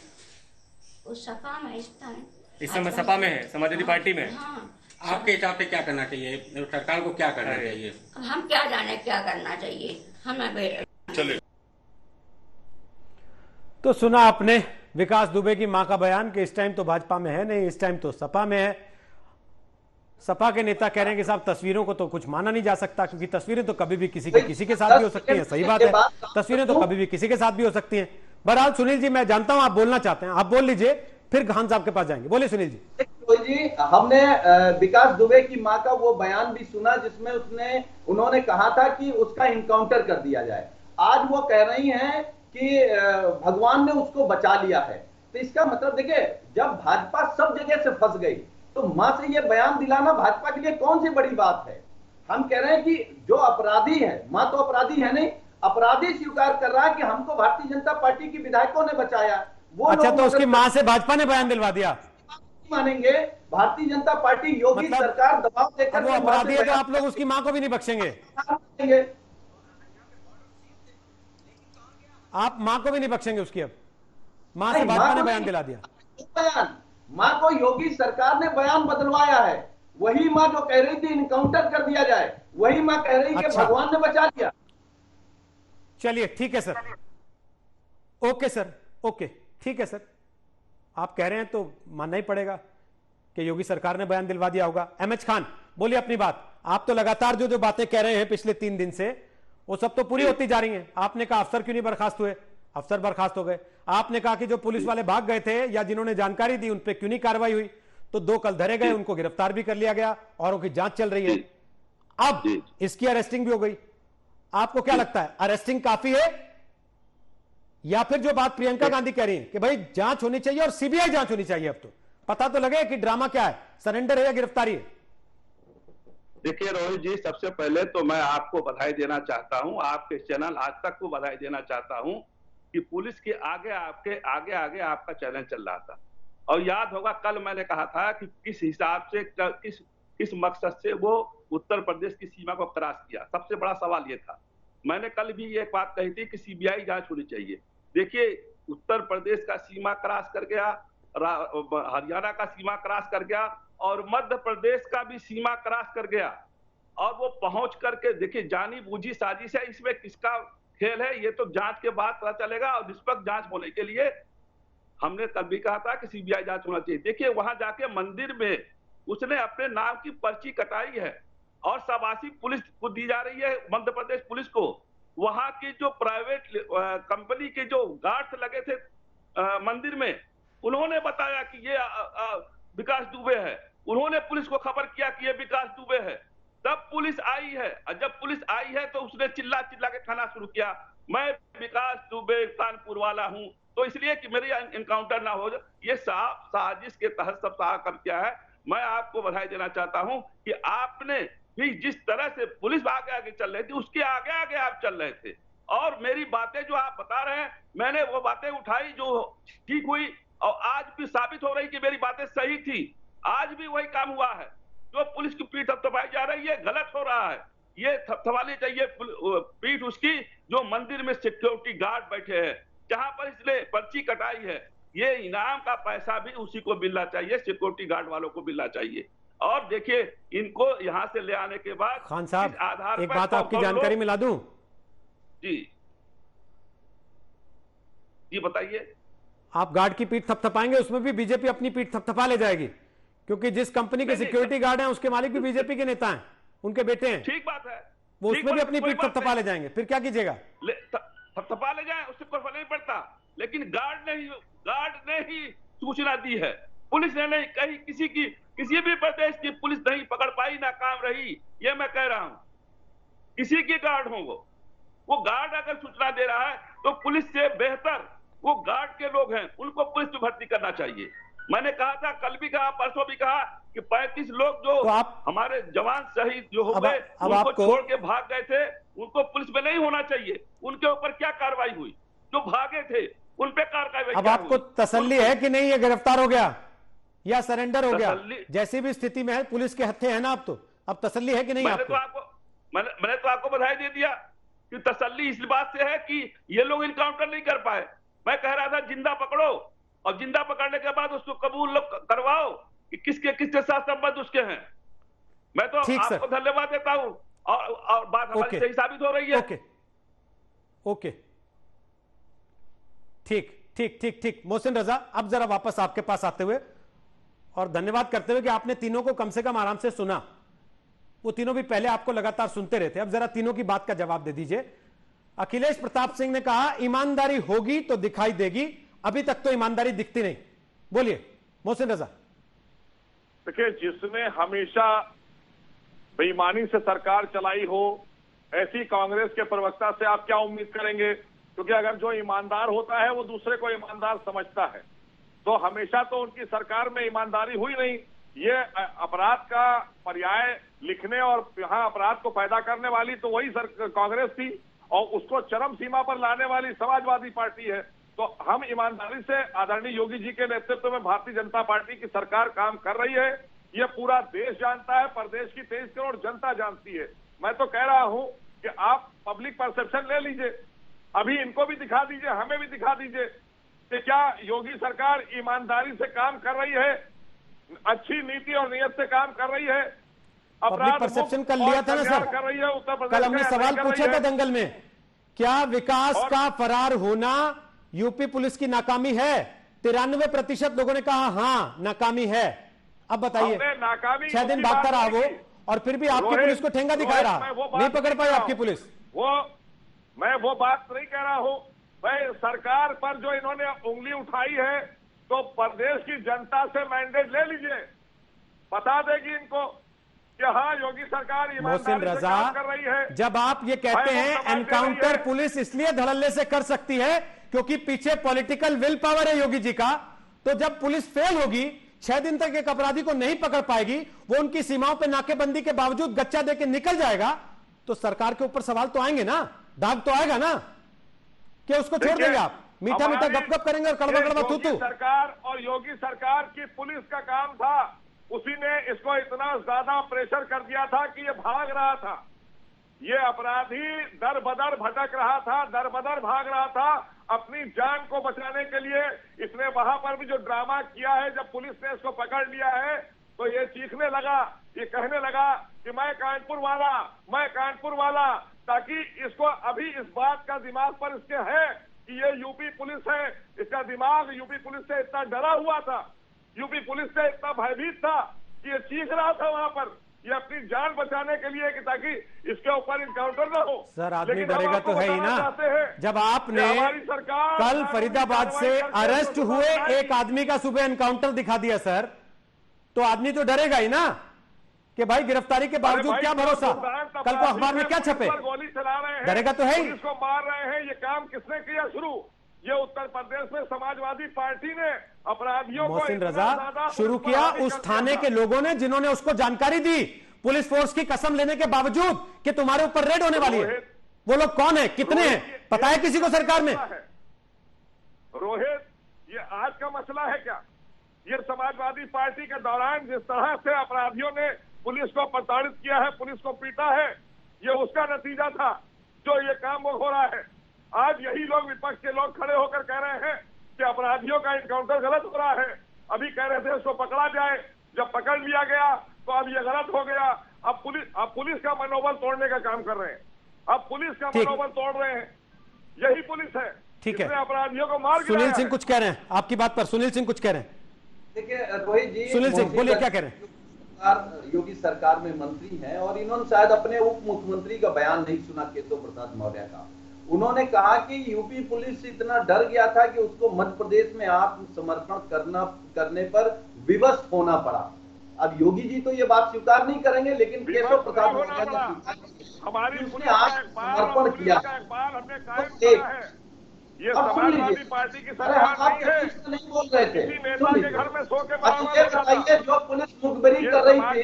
उस सपा में इस टाइम, इस समय सपा में है, समाजवादी पार्टी में। हाँ, आपके हिसाब से क्या करना चाहिए, सरकार को क्या करना चाहिए? हम क्या जाने क्या करना चाहिए, हमें चलिए। तो सुना आपने विकास दुबे की मां का बयान कि इस टाइम तो भाजपा में है नहीं, इस टाइम तो सपा में है। सपा के नेता कह रहे हैं कि साहब तस्वीरों को तो कुछ माना नहीं जा सकता, क्योंकि तस्वीरें तो कभी भी किसी के साथ भी हो सकती हैं। सही बात है, तस्वीरें तो कभी भी किसी के साथ भी हो सकती हैं। बहरहाल सुनील जी, मैं जानता हूं आप बोलना चाहते हैं, आप बोल लीजिए, फिर खान साहब के पास जाएंगे। बोलिए सुनील जी। जी, हमने विकास दुबे की मां का वो बयान भी सुना जिसमें उन्होंने कहा था कि उसका इनकाउंटर कर दिया जाए। आज वो कह रही हैं कि भगवान ने उसको बचा लिया है। तो इसका मतलब देखिए, जब भाजपा सब जगह से फंस गई तो मां से ये बयान दिलाना भाजपा के लिए कौन सी बड़ी बात है। हम कह रहे हैं कि जो अपराधी है, मां तो अपराधी है नहीं, अपराधी स्वीकार कर रहा है कि हमको भारतीय जनता पार्टी की विधायकों ने बचाया। वो अच्छा, तो उसकी मां से भाजपा ने बयान दिलवा दिया? मानेंगे भारतीय जनता पार्टी, योगी सरकार दबाव देकर वो अपराधी है तो आप लोग उसकी मां को भी नहीं बख्शेंगे? आप मां को भी नहीं बख्शेंगे उसकी? अब मां से भाजपा ने बयान दिला दिया। बयान मां को योगी सरकार ने बयान बदलवाया है। वही मां जो कह रही थी इनकाउंटर कर दिया जाए, वही मां कह रही कि भगवान ने बचा दिया। चलिए ठीक है सर, ओके सर, ओके ठीक है सर, आप कह रहे हैं तो मानना ही पड़ेगा कि योगी सरकार ने बयान दिलवा दिया होगा। एमएच खान बोलिए अपनी बात। आप तो लगातार जो जो बातें कह रहे हैं पिछले 3 दिन से वो सब तो पूरी होती जा रही हैं। आपने कहा अफसर क्यों नहीं बर्खास्त हुए, अफसर बर्खास्त हो गए। आपने कहा कि जो पुलिस वाले भाग गए थे या जिन्होंने जानकारी दी उन पे क्यों नहीं कार्रवाई हुई, तो 2 कल धरे गए, उनको गिरफ्तार भी कर लिया गया और उनकी जांच चल रही है। अब इसकी अरेस्टिंग भी हो गई। आपको क्या लगता है अरेस्टिंग काफी है या फिर जो बात प्रियंका गांधी कह रही है कि भाई जांच होनी चाहिए और सीबीआई जांच होनी चाहिए? अब तो पता तो लगे कि ड्रामा क्या है, सरेंडर है या गिरफ्तारी है? देखिए रोहित जी, सबसे पहले तो मैं आपको बधाई देना चाहता हूं, आपके चैनल आज तक को बधाई देना चाहता हूं कि पुलिस के आगे आगे आपका चैनल चल रहा था। और याद होगा कल मैंने कहा था कि किस हिसाब से किस मकसद से वो उत्तर प्रदेश की सीमा को क्रॉस किया। सबसे बड़ा सवाल ये था। मैंने कल भी एक बात कही थी कि सीबीआई जांच होनी चाहिए। देखिए, उत्तर प्रदेश का सीमा क्रॉस कर गया, हरियाणा का सीमा क्रॉस कर गया और मध्य प्रदेश का भी सीमा क्रॉस कर गया और वो पहुंच करके देखिए जानी बूझी साजिश है। इसमें किसका खेल है ये तो जांच के बाद पता चलेगा और निष्पक्ष जांच होने के लिए हमने कल भी कहा था कि सीबीआई जांच होना चाहिए। देखिए, वहां जाके मंदिर में उसने अपने नाम की पर्ची कटाई है और शाबाशी पुलिस को दी जा रही है, मध्य प्रदेश पुलिस को। वहां की जो प्राइवेट कंपनी के जो गार्ड्स लगे थे मंदिर में, उन्होंने बताया कि ये विकास दुबे है। उन्होंने पुलिस को खबर किया कि ये विकास दुबे है। तब पुलिस आई है और जब पुलिस आई है तो उसने चिल्ला चिल्ला के खाना शुरू किया, मैं विकास दुबे कानपुर वाला हूं, तो इसलिए कि मेरी इनकाउंटर ना हो। ये साजिश के तहत सब काम किया है। मैं आपको बधाई देना चाहता हूं कि आपने भी जिस तरह से पुलिस आगे आगे चल रही थी उसके आगे आगे आप चल रहे थे। और मेरी बातें जो आप बता रहे हैं, मैंने वो बातें उठाई जो ठीक हुई और आज भी साबित हो रही कि मेरी बातें सही थी। आज भी वही काम हुआ है। जो पुलिस की पीठ थपथपाई जा रही है, गलत हो रहा है। ये थपथपानी चाहिए पीठ उसकी जो मंदिर में सिक्योरिटी गार्ड बैठे हैं, जहां पर इसने पर्ची कटाई है। ये इनाम का पैसा भी उसी को मिलना चाहिए, सिक्योरिटी गार्ड वालों को मिलना चाहिए। और देखिए, इनको यहां से ले आने के बाद खान साहब एक बात आपकी जानकारी मिला दूं? जी बताइए। आप गार्ड की पीठ थपथपाएंगे, उसमें भी बीजेपी अपनी पीठ थपथपा ले जाएगी, क्योंकि जिस कंपनी के सिक्योरिटी गार्ड हैं उसके मालिक भी बीजेपी के नेता हैं, उनके बेटे हैं। ठीक बात है, वो उसमें भी अपनी पीठ थपथपा ले जाएंगे, फिर क्या कीजिएगा? थपथपा ले जाए, उससे कोई फर्क नहीं पड़ता। लेकिन गार्ड ने ही सूचना दी है, पुलिस ने नहीं। कहीं किसी भी प्रदेश की पुलिस नहीं पकड़ पाई, नाकाम रही। ये मैं कह रहा हूं, किसी की गार्ड हो वो गार्ड अगर सूचना दे रहा है तो पुलिस से बेहतर वो गार्ड के लोग हैं, उनको पुलिस में भर्ती करना चाहिए। मैंने कहा था, कल भी कहा, परसों भी कहा कि 35 लोग जो तो हमारे जवान शहीद जो हो गए, उनको छोड़ के भाग गए थे, उनको पुलिस में नहीं होना चाहिए। उनके ऊपर क्या कार्रवाई हुई? जो भागे थे उन पे कार्रवाई। अब आपको तसल्ली है कि नहीं ये गिरफ्तार हो गया या सरेंडर हो गया? जैसी भी स्थिति में है, पुलिस के हत्थे है ना अब तो, अब तसल्ली है कि नहीं? मैंने तो आपको बधाई दे दिया कि तसल्ली इस बात से है कि ये लोग इनकाउंटर नहीं कर पाए। मैं कह रहा था जिंदा पकड़ो और जिंदा पकड़ने के बाद उसको कबूल करवाओ कि किसके साथ संबंध उसके हैं। मैं तो आपको धन्यवाद देता हूं और बात हमारी सही साबित हो रही है। ओके, ठीक। मोहसिन रजा, अब जरा वापस आपके पास आते हुए और धन्यवाद करते हुए कि आपने तीनों को कम से कम आराम से सुना। वो तीनों भी पहले आपको लगातार सुनते रहते, अब जरा तीनों की बात का जवाब दे दीजिए। अखिलेश प्रताप सिंह ने कहा ईमानदारी होगी तो दिखाई देगी, अभी तक तो ईमानदारी दिखती नहीं। बोलिए मोहसिन रजा। देखिए, जिसने हमेशा बेईमानी से सरकार चलाई हो, ऐसी कांग्रेस के प्रवक्ता से आप क्या उम्मीद करेंगे? क्योंकि अगर जो ईमानदार होता है वो दूसरे को ईमानदार समझता है। तो हमेशा तो उनकी सरकार में ईमानदारी हुई नहीं। ये अपराध का पर्याय लिखने और यहाँ अपराध को पैदा करने वाली तो वही कांग्रेस थी, और उसको चरम सीमा पर लाने वाली समाजवादी पार्टी है। तो हम ईमानदारी से आदरणीय योगी जी के नेतृत्व में भारतीय जनता पार्टी की सरकार काम कर रही है, ये पूरा देश जानता है, प्रदेश की 23 करोड़ जनता जानती है। मैं तो कह रहा हूं कि आप पब्लिक परसेप्शन ले लीजिए, अभी इनको भी दिखा दीजिए, हमें भी दिखा दीजिए कि क्या योगी सरकार ईमानदारी से काम कर रही है, अच्छी नीति और नियत से काम कर रही है, पब्लिक परसेप्शन कर लिया था ना सर, कर रही है उत्तर प्रदेश। कल हमने सवाल पूछा था दंगल में, क्या विकास का फरार होना यूपी पुलिस की नाकामी है? 93% लोगों ने कहा हाँ नाकामी है। अब बताइए, 6 दिन भागता रहा वो, और फिर भी आपकी पुलिस को ठेंगा दिखा रहा, नहीं पकड़ पाई आपकी पुलिस। मैं वो बात नहीं कह रहा हूं, मैं सरकार पर जो इन्होंने उंगली उठाई है, तो प्रदेश की जनता से मैंडेट ले लीजिए, बता देगी इनको कि हाँ योगी सरकार मोहसिन रजा, कर रही है। जब आप ये कहते हैं एनकाउंटर पुलिस इसलिए धड़ल्ले से कर सकती है क्योंकि पीछे पॉलिटिकल विल पावर है योगी जी का, तो जब पुलिस फेल होगी, 6 दिन तक एक अपराधी को नहीं पकड़ पाएगी, वो उनकी सीमाओं पे नाकेबंदी के बावजूद गच्चा देके निकल जाएगा, तो सरकार के ऊपर सवाल तो आएंगे ना, दाग तो आएगा ना, कि उसको छोड़ देंगे आप? मीठा मीठा गप गप करेंगे और कड़वा कड़वा तू सरकार और योगी सरकार की पुलिस का काम था, उसी ने इसको इतना ज्यादा प्रेशर कर दिया था कि ये भाग रहा था, ये अपराधी दर बदर भटक रहा था, दर बदर भाग रहा था अपनी जान को बचाने के लिए। इसने वहां पर भी जो ड्रामा किया है, जब पुलिस ने इसको पकड़ लिया है तो ये चीखने लगा, ये कहने लगा कि मैं कानपुर वाला, ताकि इसको अभी इस बात का दिमाग पर इसके है कि ये यूपी पुलिस है, इसका दिमाग यूपी पुलिस से इतना डरा हुआ था, यूपी पुलिस से इतना भयभीत था कि ये चीख रहा था वहां पर, ये अपनी जान बचाने के लिए कि ताकि इसके ऊपर इनकाउंटर ना हो। सर आदमी डरेगा तो है ही ना। जब आपने कल फरीदाबाद से अरेस्ट हुए एक आदमी का सुबह एनकाउंटर दिखा दिया सर, तो आदमी तो डरेगा ही ना कि भाई गिरफ्तारी के बावजूद क्या भरोसा, कल को अखबार में क्या छपे, गोली चला रहे हैं, डरेगा तो है ही। इसको मार रहे हैं, ये काम किसने किया शुरू? ये उत्तर प्रदेश में समाजवादी पार्टी ने अपराधियों को मोहसिन रजा शुरू किया, उस थाने के लोगों ने जिन्होंने उसको जानकारी दी पुलिस फोर्स की कसम लेने के बावजूद कि तुम्हारे ऊपर रेड होने वाली है। वो लोग कौन है, कितने हैं, पता है किसी को सरकार में? रोहित, ये आज का मसला है क्या? ये समाजवादी पार्टी के दौरान जिस तरह से अपराधियों ने पुलिस को प्रताड़ित किया है, पुलिस को पीटा है, ये उसका नतीजा था जो ये काम वो हो रहा है। आज यही लोग, विपक्ष के लोग खड़े होकर कह रहे हैं कि अपराधियों का एनकाउंटर गलत हो रहा है। अभी कह रहे थे उसको पकड़ा जाए, जब पकड़ लिया गया तो अब ये गलत हो गया। अब पुलिस का मनोबल तोड़ने का काम कर रहे हैं, अब पुलिस का मनोबल तोड़ रहे हैं। यही पुलिस है, ठीक है, अपराधियों को मार गिराया। सुनील सिंह कुछ कह रहे हैं आपकी बात पर, सुनील सिंह कुछ कह रहे हैं। देखिए रोहित जी, सुनील सिंह बोलिए, क्या कह रहे हैं? योगी सरकार में मंत्री हैं और इन्होंने शायद अपने उप मुख्यमंत्री का बयान नहीं सुना, केशव प्रसाद मौर्य का। उन्होंने कहा कि यूपी पुलिस इतना डर गया था कि उसको मध्य प्रदेश में आत्मसमर्पण करने पर विवश होना पड़ा। अब योगी जी तो ये बात स्वीकार नहीं करेंगे, लेकिन केशव प्रसाद मौर्य ने उसने आत्मसमर्पण किया। ये समाजवादी पार्टी की सरकार नहीं बोल रहे थे, नेता के घर में सो के बताइए जो पुलिस मुखबिरी कर रही थी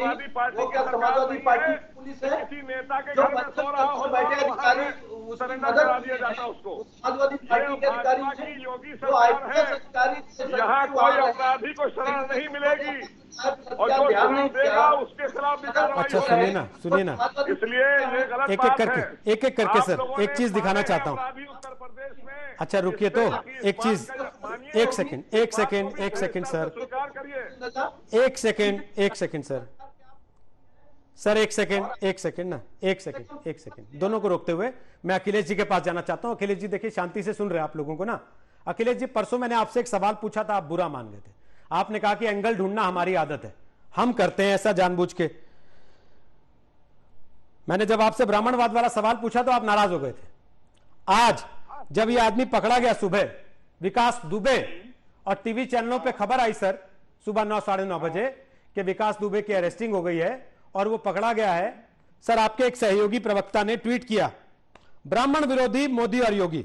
वो क्या समाजवादी पार्टी की पुलिस है? किसी नेता के जो घर में सो रहा हो बैठे अधिकारी उसकी मदद दिया जाता उसको। समाजवादी पार्टी के अधिकारी योगी जो आईपीएस अधिकारी, यहाँ कोई अपराधी को शरण नहीं मिलेगी और जो ध्यान देगा उसके खिलाफ भी कार्रवाई। अच्छा सुनिए ना, सुनिए ना, इसलिए ये गलत एक एक करके सर एक चीज दिखाना चाहता हूँ। उत्तर प्रदेश में अच्छा रुकिए तो एक चीज, एक सेकंड सर, एक सेकंड सर, एक सेकंड दोनों को रोकते हुए मैं अखिलेश जी के पास जाना चाहता हूं। अखिलेश जी देखिए, शांति से सुन रहे हैं आप लोगों को ना। अखिलेश जी, परसों मैंने आपसे एक सवाल पूछा था, आप बुरा मान गए थे। आपने कहा कि एंगल ढूंढना हमारी आदत है, हम करते हैं ऐसा जानबूझ के। मैंने जब आपसे ब्राह्मणवाद वाला सवाल पूछा तो आप नाराज हो गए थे। आज जब ये आदमी पकड़ा गया सुबह, विकास दुबे, और टीवी चैनलों पे खबर आई सर सुबह 9 साढ़े 9 बजे कि विकास दुबे की अरेस्टिंग हो गई है और वो पकड़ा गया है। सर आपके एक सहयोगी प्रवक्ता ने ट्वीट किया, ब्राह्मण विरोधी मोदी और योगी।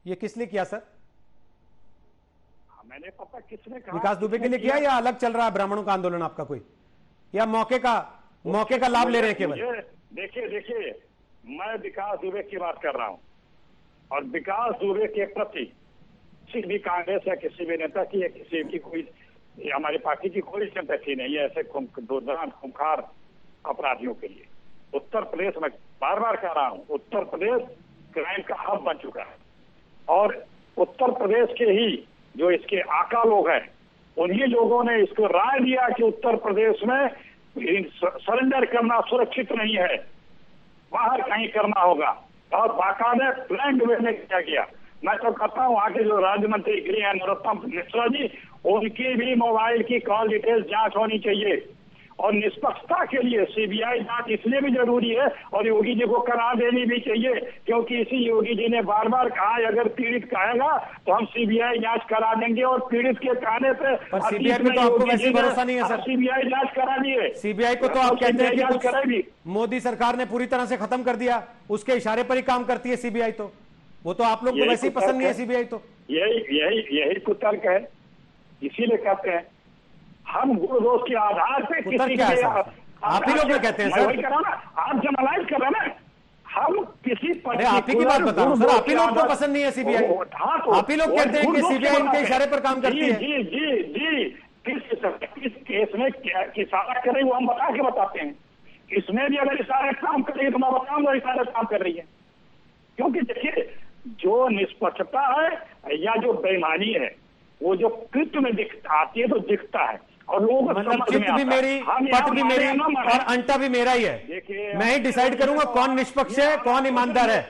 ये किस लिए किया सर? मैंने पता किसने कहा विकास दुबे के लिए किया या अलग चल रहा है ब्राह्मणों का आंदोलन आपका कोई, या मौके का लाभ ले रहे हैं केवल? देखिए मैं विकास दुबे की बात कर रहा हूं, और विकास दुबे के प्रति किसी भी कांग्रेस या किसी भी नेता की या किसी की कोई हमारी पार्टी की कोई सिंपैथी नहीं है ऐसे दुर्दांत खूंखार अपराधियों के लिए। उत्तर प्रदेश में बार बार कह रहा हूं, उत्तर प्रदेश क्राइम का हब बन चुका है, और उत्तर प्रदेश के ही जो इसके आका लोग हैं उन्हीं लोगों ने इसको राय दिया कि उत्तर प्रदेश में सरेंडर करना सुरक्षित नहीं है, बाहर कहीं करना होगा, और बाकायदा प्लान वे में किया गया। मैं तो कहता हूँ वहाँ के जो राज्य मंत्री गृह हैं नरोत्तम मिश्रा जी, उनकी भी मोबाइल की कॉल डिटेल्स जांच होनी चाहिए, और निष्पक्षता के लिए सीबीआई जांच इसलिए भी जरूरी है और योगी जी को करा देनी भी चाहिए, क्योंकि इसी योगी जी ने बार बार कहा अगर पीड़ित कहेगा तो हम सीबीआई जांच करा देंगे, और पीड़ित के कहने पे सीबीआई में तो आपको वैसे भरोसा नहीं है सर। सीबीआई जांच करा दिए, सीबीआई को तो आप कहते हैं कि कुछ मोदी सरकार ने पूरी तरह से खत्म कर दिया, उसके इशारे पर ही काम करती है सीबीआई, तो वो तो आप लोग को वैसे ही पसंद नहीं है सीबीआई। तो यही कुतर्क है, इसीलिए कहते हैं हम गुण दोष के आधार पे किसी के आप ही लोग कहते हैं सर, आप जनरलाइज कर रहे हैं, हम किसी आप ही की बात बता रहा हूं सर, आप ही लोग को पसंद नहीं है सीबीआई, आप ही लोग कहते हैं कि सीबीआई इनके इशारे पर काम करती है। जी किस केस में क्या इशारा कर रही है वो हम बताते हैं, इसमें भी अगर इशारे काम कर रही है तो मैं बताऊंगा इशारे काम कर रही है, क्योंकि देखिए जो निष्पक्षता है या जो बेईमानी है वो जो कृत्य में आती है तो दिखता है, और लोगों को समझ में आता भी मेरी, पट भी मेरी और अंटा भी मेरा ही है, मैं ही डिसाइड करूंगा कौन निष्पक्ष है, कौन ईमानदार है,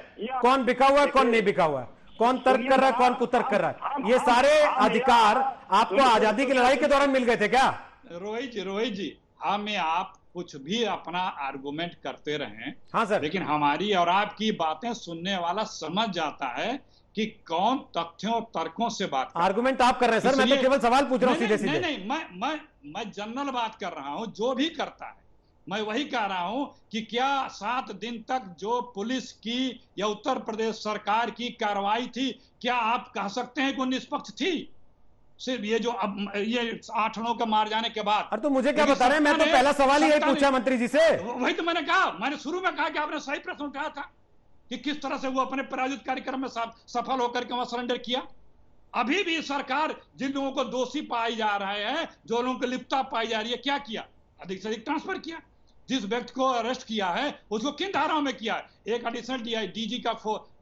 कौन बिका हुआ है, कौन नहीं बिका हुआ है, कौन तर्क कर रहा है, कौन कुतर्क कर रहा है। ये सारे अधिकार आपको आजादी की लड़ाई के दौरान मिल गए थे क्या? रोहित जी हमें आप कुछ भी अपना आर्गुमेंट करते रहें, हाँ सर, लेकिन हमारी और आपकी बातें सुनने वाला समझ जाता है कि कौन तथ्यों और तर्कों से बात कर। आर्गुमेंट आप कर रहे हैं सर, मैं तो केवल सवाल पूछ रहा हूं सीधे सीधे। नहीं, मैं जनरल बात कर रहा हूं, जो भी करता है मैं वही कह रहा हूं कि क्या 7 दिन तक जो पुलिस की या उत्तर प्रदेश सरकार की कार्रवाई थी, क्या आप कह सकते हैं कि निष्पक्ष थी? सिर्फ ये जो अब ये 8 का मार जाने के बाद। अरे तो मुझे क्या बता रहे हैं, मैं तो पहला सवाल ही यही पूछा मंत्री जी से। वही तो मैंने कहा, मैंने शुरू में कहा कि आपने सही प्रश्न उठाया था कि किस तरह से वो अपने प्रायोजित कार्यक्रम में सफल होकर के वहां सरेंडर किया। अभी भी सरकार जिन लोगों को दोषी पाई जा रहे हैं, जो लोगों को लिप्तता पाई जा रही है, क्या किया? अधिक से अधिक ट्रांसफर किया। जिस व्यक्ति को अरेस्ट किया है उसको किन धाराओं में किया है? एक एडिशनल डीजी का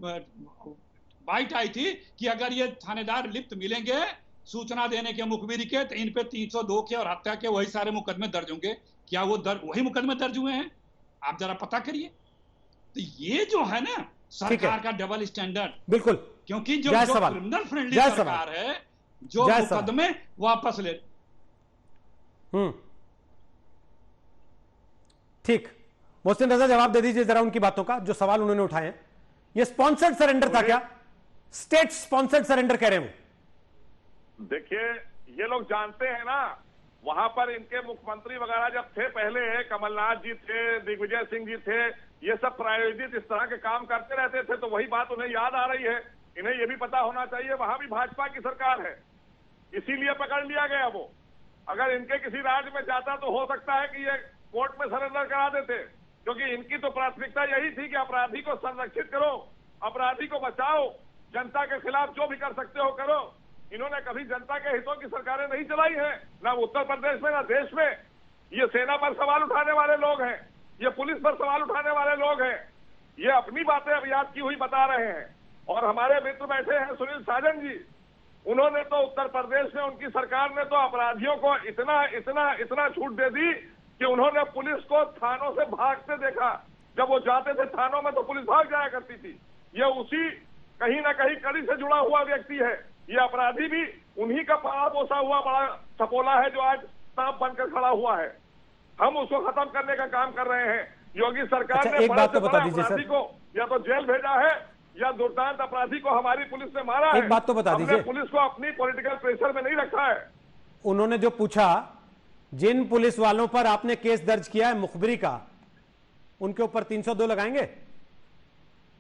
बाइट आई थी कि अगर ये थानेदार लिप्त मिलेंगे सूचना देने के मुखबिरी के, तो इन पे 302 के और हत्या के वही सारे मुकदमे दर्ज होंगे। क्या वो वही मुकदमे दर्ज हुए हैं? आप जरा पता करिए। तो ये जो है ना सरकार का डबल स्टैंडर्ड, बिल्कुल, क्योंकि जो क्रिमिनल फ्रेंडली सरकार है, जो मुकदमे वापस ले। ठीक, मोहसिन रजा जवाब दे दीजिए जरा उनकी बातों का, जो सवाल उन्होंने उठाए हैं। ये स्पॉन्सर्ड सरेंडर था क्या? स्टेट स्पॉन्सर्ड सरेंडर कह रहे हैं। देखिए ये लोग जानते हैं ना, वहां पर इनके मुख्यमंत्री वगैरह जब थे पहले, कमलनाथ जी थे, दिग्विजय सिंह जी थे, ये सब प्रायोजित इस तरह के काम करते रहते थे, तो वही बात उन्हें याद आ रही है। इन्हें ये भी पता होना चाहिए वहां भी भाजपा की सरकार है, इसीलिए पकड़ लिया गया वो। अगर इनके किसी राज्य में जाता तो हो सकता है कि ये कोर्ट में सरेंडर करा देते, क्योंकि इनकी तो प्राथमिकता यही थी कि अपराधी को संरक्षित करो, अपराधी को बचाओ, जनता के खिलाफ जो भी कर सकते हो करो। इन्होंने कभी जनता के हितों की सरकारें नहीं चलाई है, ना उत्तर प्रदेश में ना देश में। ये सेना पर सवाल उठाने वाले लोग हैं, ये पुलिस पर सवाल उठाने वाले लोग हैं, ये अपनी बातें अब याद की हुई बता रहे हैं। और हमारे मित्र बैठे हैं सुनील साजन जी, उन्होंने तो उत्तर प्रदेश में उनकी सरकार ने तो अपराधियों को इतना छूट दे दी कि उन्होंने पुलिस को थानों से भागते देखा। जब वो जाते थे थानों में तो पुलिस भाग जाया करती थी। ये उसी कहीं ना कहीं कड़ी से जुड़ा हुआ व्यक्ति है। ये अपराधी भी उन्हीं का पाला पोसा हुआ बड़ा सपोला है जो आज सांप बनकर खड़ा हुआ है। हम उसको खत्म करने का काम कर रहे हैं। योगी सरकार ने एक बात तो बता दीजिए अपराधी को या तो जेल भेजा है या दुर्दांत अपराधी को हमारी पुलिस ने मारा है। एक बात तो बता दीजिए, पुलिस को अपनी पॉलिटिकल प्रेशर में नहीं रखा है। उन्होंने जो पूछा, जिन पुलिस वालों पर आपने केस दर्ज किया है मुखबिरी का, उनके ऊपर 302 लगाएंगे?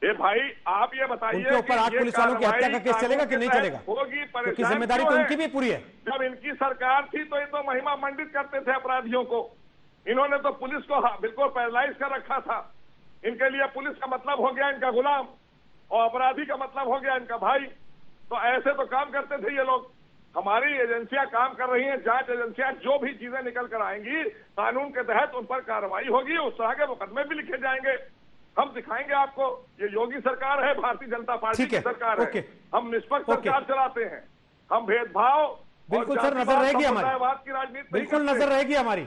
ये भाई आप ये बताइए उनके ऊपर आज पुलिस वालों की हत्या का केस चलेगा कि नहीं चलेगा? होगी, क्योंकि जिम्मेदारी तो उनकी भी पूरी है। जब इनकी सरकार थी तो ये तो महिमा मंडित करते थे अपराधियों को, इन्होंने तो पुलिस को बिल्कुल पैरालाइज कर रखा था। इनके लिए पुलिस का मतलब हो गया इनका गुलाम और अपराधी का मतलब हो गया इनका भाई। तो ऐसे तो काम करते थे ये लोग। हमारी एजेंसियां काम कर रही हैं, जांच एजेंसियां, जो भी चीजें निकल कर आएंगी कानून के तहत उन पर कार्रवाई होगी, उस तरह के मुकदमे भी लिखे जाएंगे। हम दिखाएंगे आपको, ये योगी सरकार है, भारतीय जनता पार्टी की सरकार है। हम निष्पक्ष सरकार चलाते हैं, हम भेदभाव बिल्कुल सर नजर रहेगी हमारी, की राजनीति बिल्कुल नजर रहेगी हमारी।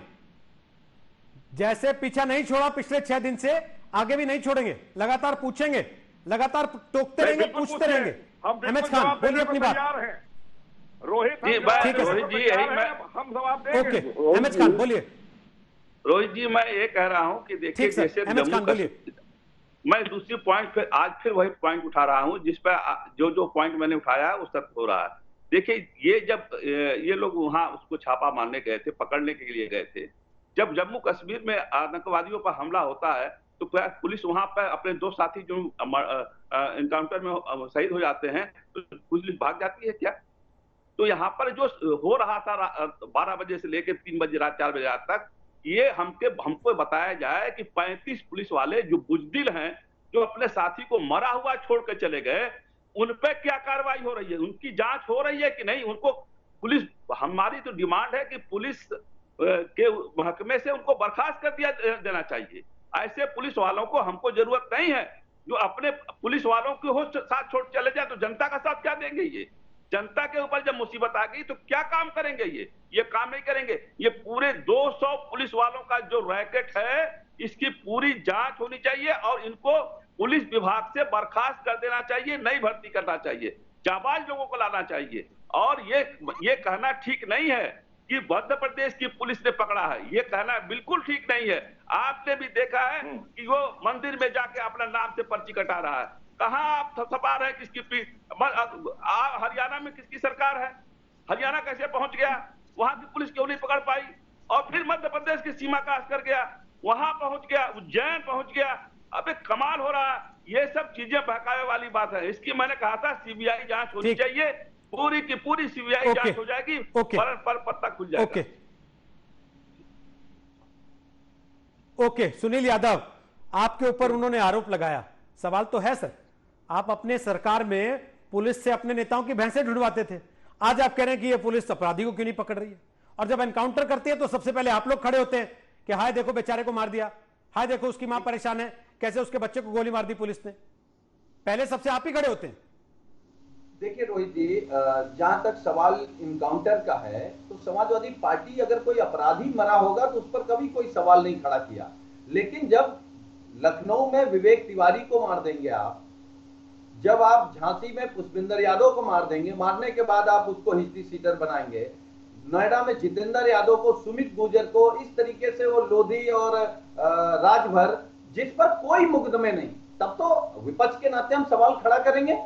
जैसे पीछा नहीं छोड़ा पिछले 6 दिन से, आगे भी नहीं छोड़ेंगे, लगातार पूछेंगे, लगातार टोकते रहेंगे, पूछते रहेंगे। एमएच खान बोलिए अपनी बात। रोहित जी यही मैं हम जवाब देंगे। ओके एमएच खान बोलिए। रोहित जी मैं ये कह रहा हूं कि देखिए जैसे मैं दूसरी पॉइंट पे आज फिर वही पॉइंट उठा रहा हूं जिस पर जो पॉइंट मैंने उठाया है उस तक हो रहा है। देखिए ये जब ये लोग वहां उसको छापा मारने गए थे, पकड़ने के लिए गए थे, जब जम्मू कश्मीर में आतंकवादियों पर हमला होता है तो क्या पुलिस वहां पर अपने 2 साथी जो एनकाउंटर में शहीद हो जाते हैं तो पुलिस भाग जाती है क्या? तो यहाँ पर जो हो रहा था 12 बजे से लेकर 3 बजे रात 4 बजे रात तक, ये हमको बताया जाए कि 35 पुलिस वाले जो बुजदिल हैं, जो अपने साथी को मरा हुआ छोड़ के चले गए, उन पे क्या कार्रवाई हो रही है? उनकी जांच हो रही है कि नहीं? उनको पुलिस, हमारी तो डिमांड है कि पुलिस के महकमे से उनको बर्खास्त कर देना चाहिए। ऐसे पुलिस वालों को हमको जरूरत नहीं है जो अपने पुलिस वालों को साथ छोड़ चले जाए। तो जनता का साथ क्या देंगे? ये जनता के ऊपर जब मुसीबत आ गई तो क्या काम करेंगे? ये काम नहीं करेंगे। ये पूरे 200 पुलिस वालों का जो रैकेट है, इसकी पूरी जांच होनी चाहिए और इनको पुलिस विभाग से बर्खास्त कर देना चाहिए, नई भर्ती करना चाहिए, जाबाज लोगों को लाना चाहिए। और ये कहना ठीक नहीं है कि मध्य प्रदेश की पुलिस ने पकड़ा है, ये कहना बिल्कुल ठीक नहीं है। आपने भी देखा है कि वो मंदिर में जाके अपना नाम से पर्ची कटा रहा है। कहां आप छपा रहे हैं? किसकी हरियाणा में किसकी सरकार है? हरियाणा कैसे पहुंच गया? वहां की पुलिस क्यों नहीं पकड़ पाई? और फिर मध्य प्रदेश की सीमा काट कर गया, वहां पहुंच गया, उज्जैन पहुंच गया। अबे कमाल हो रहा है। ये सब चीजें बहकावे वाली बात है। इसकी मैंने कहा था सीबीआई जांच होनी चाहिए, पूरी की पूरी सीबीआई जांच हो जाएगी, पर पत्ता खुल जाएगा। ओके सुनील यादव, आपके ऊपर उन्होंने आरोप लगाया, सवाल तो है सर, आप अपने सरकार में पुलिस से अपने नेताओं की भैंसें ढूंढवाते थे, आज आप कह रहे हैं कि ये पुलिस अपराधी को क्यों नहीं पकड़ रही है? और जब एनकाउंटर करती है तो सबसे पहले आप लोग खड़े होते हैं कि हाय देखो बेचारे को मार दिया, हाय देखो उसकी मां परेशान है, कैसे उसके बच्चे को गोली मार दी पुलिस ने। पहले सबसे आप ही खड़े होते हैं। देखिए रोहित जी, जहां तक सवाल इनकाउंटर का है तो समाजवादी पार्टी अगर कोई अपराधी मरा होगा तो उस पर कभी कोई सवाल नहीं खड़ा किया। लेकिन जब लखनऊ में विवेक तिवारी को मार देंगे आप, जब आप झांसी में पुष्पिंदर यादव को मार देंगे, मारने के बाद आप उसको हिस्ट्री सीटर बनाएंगे, नोएडा में जितेंद्र यादव को, सुमित गुर्जर को, इस तरीके से वो लोधी और राजभर जिस पर कोई मुकदमे नहीं, तब तो विपक्ष के नाते हम सवाल खड़ा करेंगे।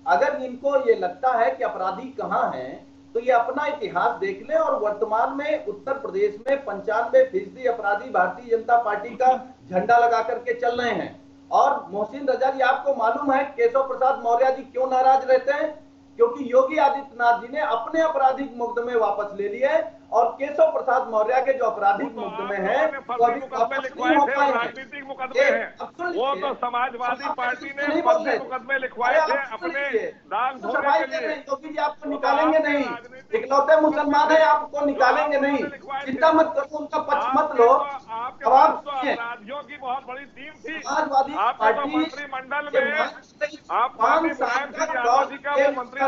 अगर इनको ये लगता है कि अपराधी कहां हैं तो ये अपना इतिहास देख लें और वर्तमान में उत्तर प्रदेश में 95% अपराधी भारतीय जनता पार्टी का झंडा लगा करके चल रहे हैं। और मोहसिन रजा जी, आपको मालूम है केशव प्रसाद मौर्य जी क्यों नाराज रहते हैं? क्योंकि योगी आदित्यनाथ जी ने अपने आपराधिक मुकदमे वापस ले लिए और केशव प्रसाद मौर्य के जो आपराधिक मुकदमे हैं वो अभी वापस नहीं हो पाए। राजनीतिक मुकदमे हैं, वो तो समाजवादी पार्टी ने मुकदमे लिखवाए थे अपने दाग धोने के लिए। योगी जी आपको निकालेंगे नहीं, इकलौते मुसलमान है, आपको निकालेंगे नहीं, चिंता मत करो, उनका पक्ष मत लो। अब आप अपराधियों की बहुत बड़ी टीम थी समाजवादी पार्टी मंत्रिमंडल में, आप 5 साल का मंत्रिमंडल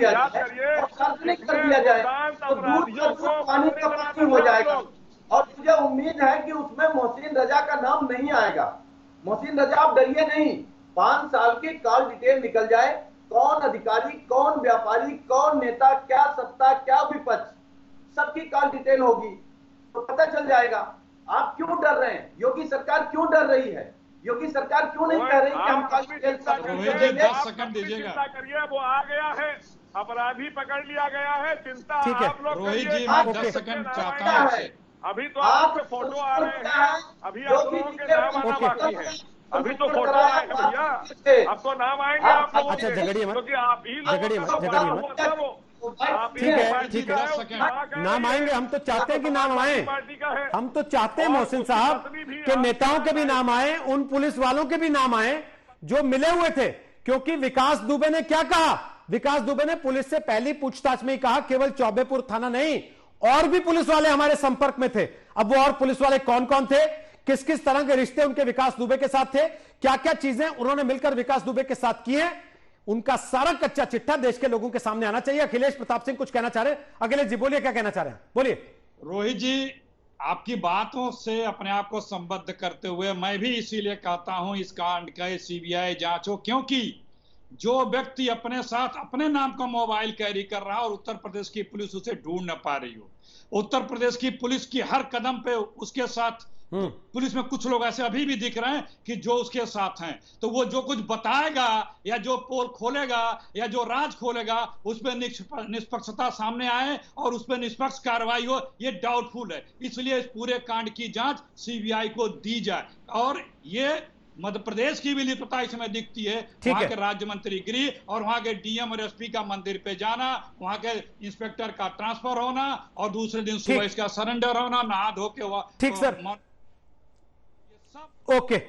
याद करिए, कर दिया जाए तो दूध का पानी का पानी हो जाएगा। और मुझे उम्मीद है कि उसमें मोहसिन रजा का नाम नहीं आएगा। मोहसिन रजा आप डरिए नहीं, 5 साल की कॉल डिटेल निकल जाए, कौन अधिकारी, कौन व्यापारी, कौन नेता, क्या सत्ता, क्या विपक्ष, सबकी कॉल डिटेल होगी तो पता चल जाएगा। आप क्यों डर रहे हैं? योगी सरकार क्यों डर रही है? योगी सरकार क्यों नहीं कह रही कि हम कॉल डिटेल चिंता करिए, वो आ गया है, अपराधी पकड़ लिया गया है, चिंता आप लोग रोहित जी मैं 10 सेकंड चाहता हूं आपसे। अभी तो आपके फोटो आ रहे हैं, अभी आप लोगों के नाम आना बाकी है। अभी तो फोटो आए हैं भैया, अब तो नाम आएंगे आप लोगों अच्छा, के, झगड़िए मत, क्योंकि आप ही झगड़िए मत, झगड़िए मत। ठीक है, नाम आएंगे, हम तो चाहते हैं कि नाम आए, हम तो चाहते हैं मोहसिन साहब के नेताओं के भी नाम आए, उन पुलिस वालों के भी नाम आए जो मिले हुए थे। क्योंकि विकास दुबे ने क्या कहा, विकास दुबे ने पुलिस से पहली पूछताछ में ही कहा केवल चौबेपुर थाना नहीं, और भी पुलिस वाले हमारे संपर्क में थे। अब वो और पुलिस वाले कौन कौन थे, किस किस तरह के रिश्ते उनके विकास दुबे के साथ थे, क्या क्या चीजें उन्होंने मिलकर विकास दुबे के साथ की हैं, उनका सारा कच्चा चिट्ठा देश के लोगों के सामने आना चाहिए। अखिलेश प्रताप सिंह कुछ कहना चाह रहे हैं? अखिलेश जी बोलिए, क्या कहना चाह रहे हैं, बोलिए। रोहित जी, आपकी बातों से अपने आप को संबद्ध करते हुए मैं भी इसीलिए कहता हूं इस कांड का सीबीआई जांच हो, क्योंकि जो व्यक्ति अपने साथ अपने नाम का मोबाइल कैरी कर रहा है और उत्तर प्रदेश की पुलिस उसे ढूंढ न पा रही हो, उत्तर प्रदेश की पुलिस की हर कदम पे उसके साथ पुलिस में कुछ लोग ऐसे अभी भी दिख रहे हैं कि जो उसके साथ हैं, तो वो जो कुछ बताएगा या जो पोल खोलेगा या जो राज खोलेगा उस पर निष्पक्षता सामने आए और उस पर निष्पक्ष कार्रवाई हो, ये डाउटफुल है। इसलिए इस पूरे कांड की जांच सीबीआई को दी जाए। और ये मध्य प्रदेश की भी लिप्तता इसमें दिखती है, वहां के राज्य मंत्री गृह और वहां के डीएम और एसपी का मंदिर पे जाना, वहां के इंस्पेक्टर का ट्रांसफर होना और दूसरे दिन सुबह इसका सरेंडर होना, नहा धो के ठीक सर, ओके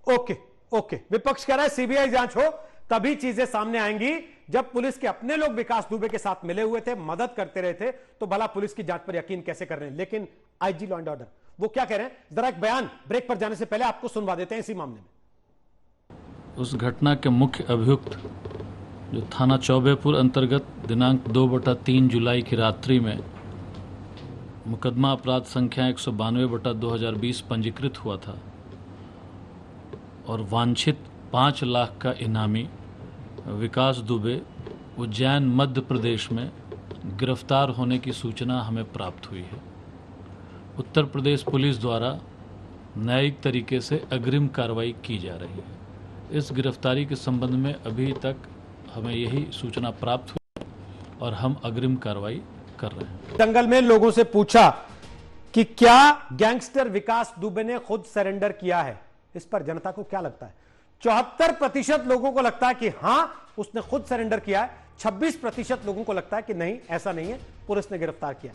ओके ओके। विपक्ष कह रहा है सीबीआई जांच हो तभी चीजें सामने आएंगी। जब पुलिस के अपने लोग विकास दुबे के साथ मिले हुए थे, मदद करते रहे थे, तो भला पुलिस की जांच पर यकीन कैसे कर रहे हैं। लेकिन आईजी लॉ एंड ऑर्डर वो क्या कह रहे हैं, जरा एक बयान ब्रेक पर जाने से पहले आपको सुनवा देते हैं इसी मामले में। उस घटना के मुख्य अभियुक्त जो थाना चौबेपुर अंतर्गत दिनांक 2/3 जुलाई की रात्रि में मुकदमा अपराध संख्या 192/2020 पंजीकृत हुआ था और वांछित 5 लाख का इनामी विकास दुबे उज्जैन मध्य प्रदेश में गिरफ्तार होने की सूचना हमें प्राप्त हुई है। उत्तर प्रदेश पुलिस द्वारा न्यायिक तरीके से अग्रिम कार्रवाई की जा रही है। इस गिरफ्तारी के संबंध में अभी तक हमें यही सूचना प्राप्त हुई और हम अग्रिम कार्रवाई कर रहे हैं। दंगल में लोगों से पूछा कि क्या गैंगस्टर विकास दुबे ने खुद सरेंडर किया है, इस पर जनता को क्या लगता है। 74% लोगों को लगता है कि हां उसने खुद सरेंडर किया है, 26% लोगों को लगता है कि नहीं ऐसा नहीं है, पुलिस ने गिरफ्तार किया।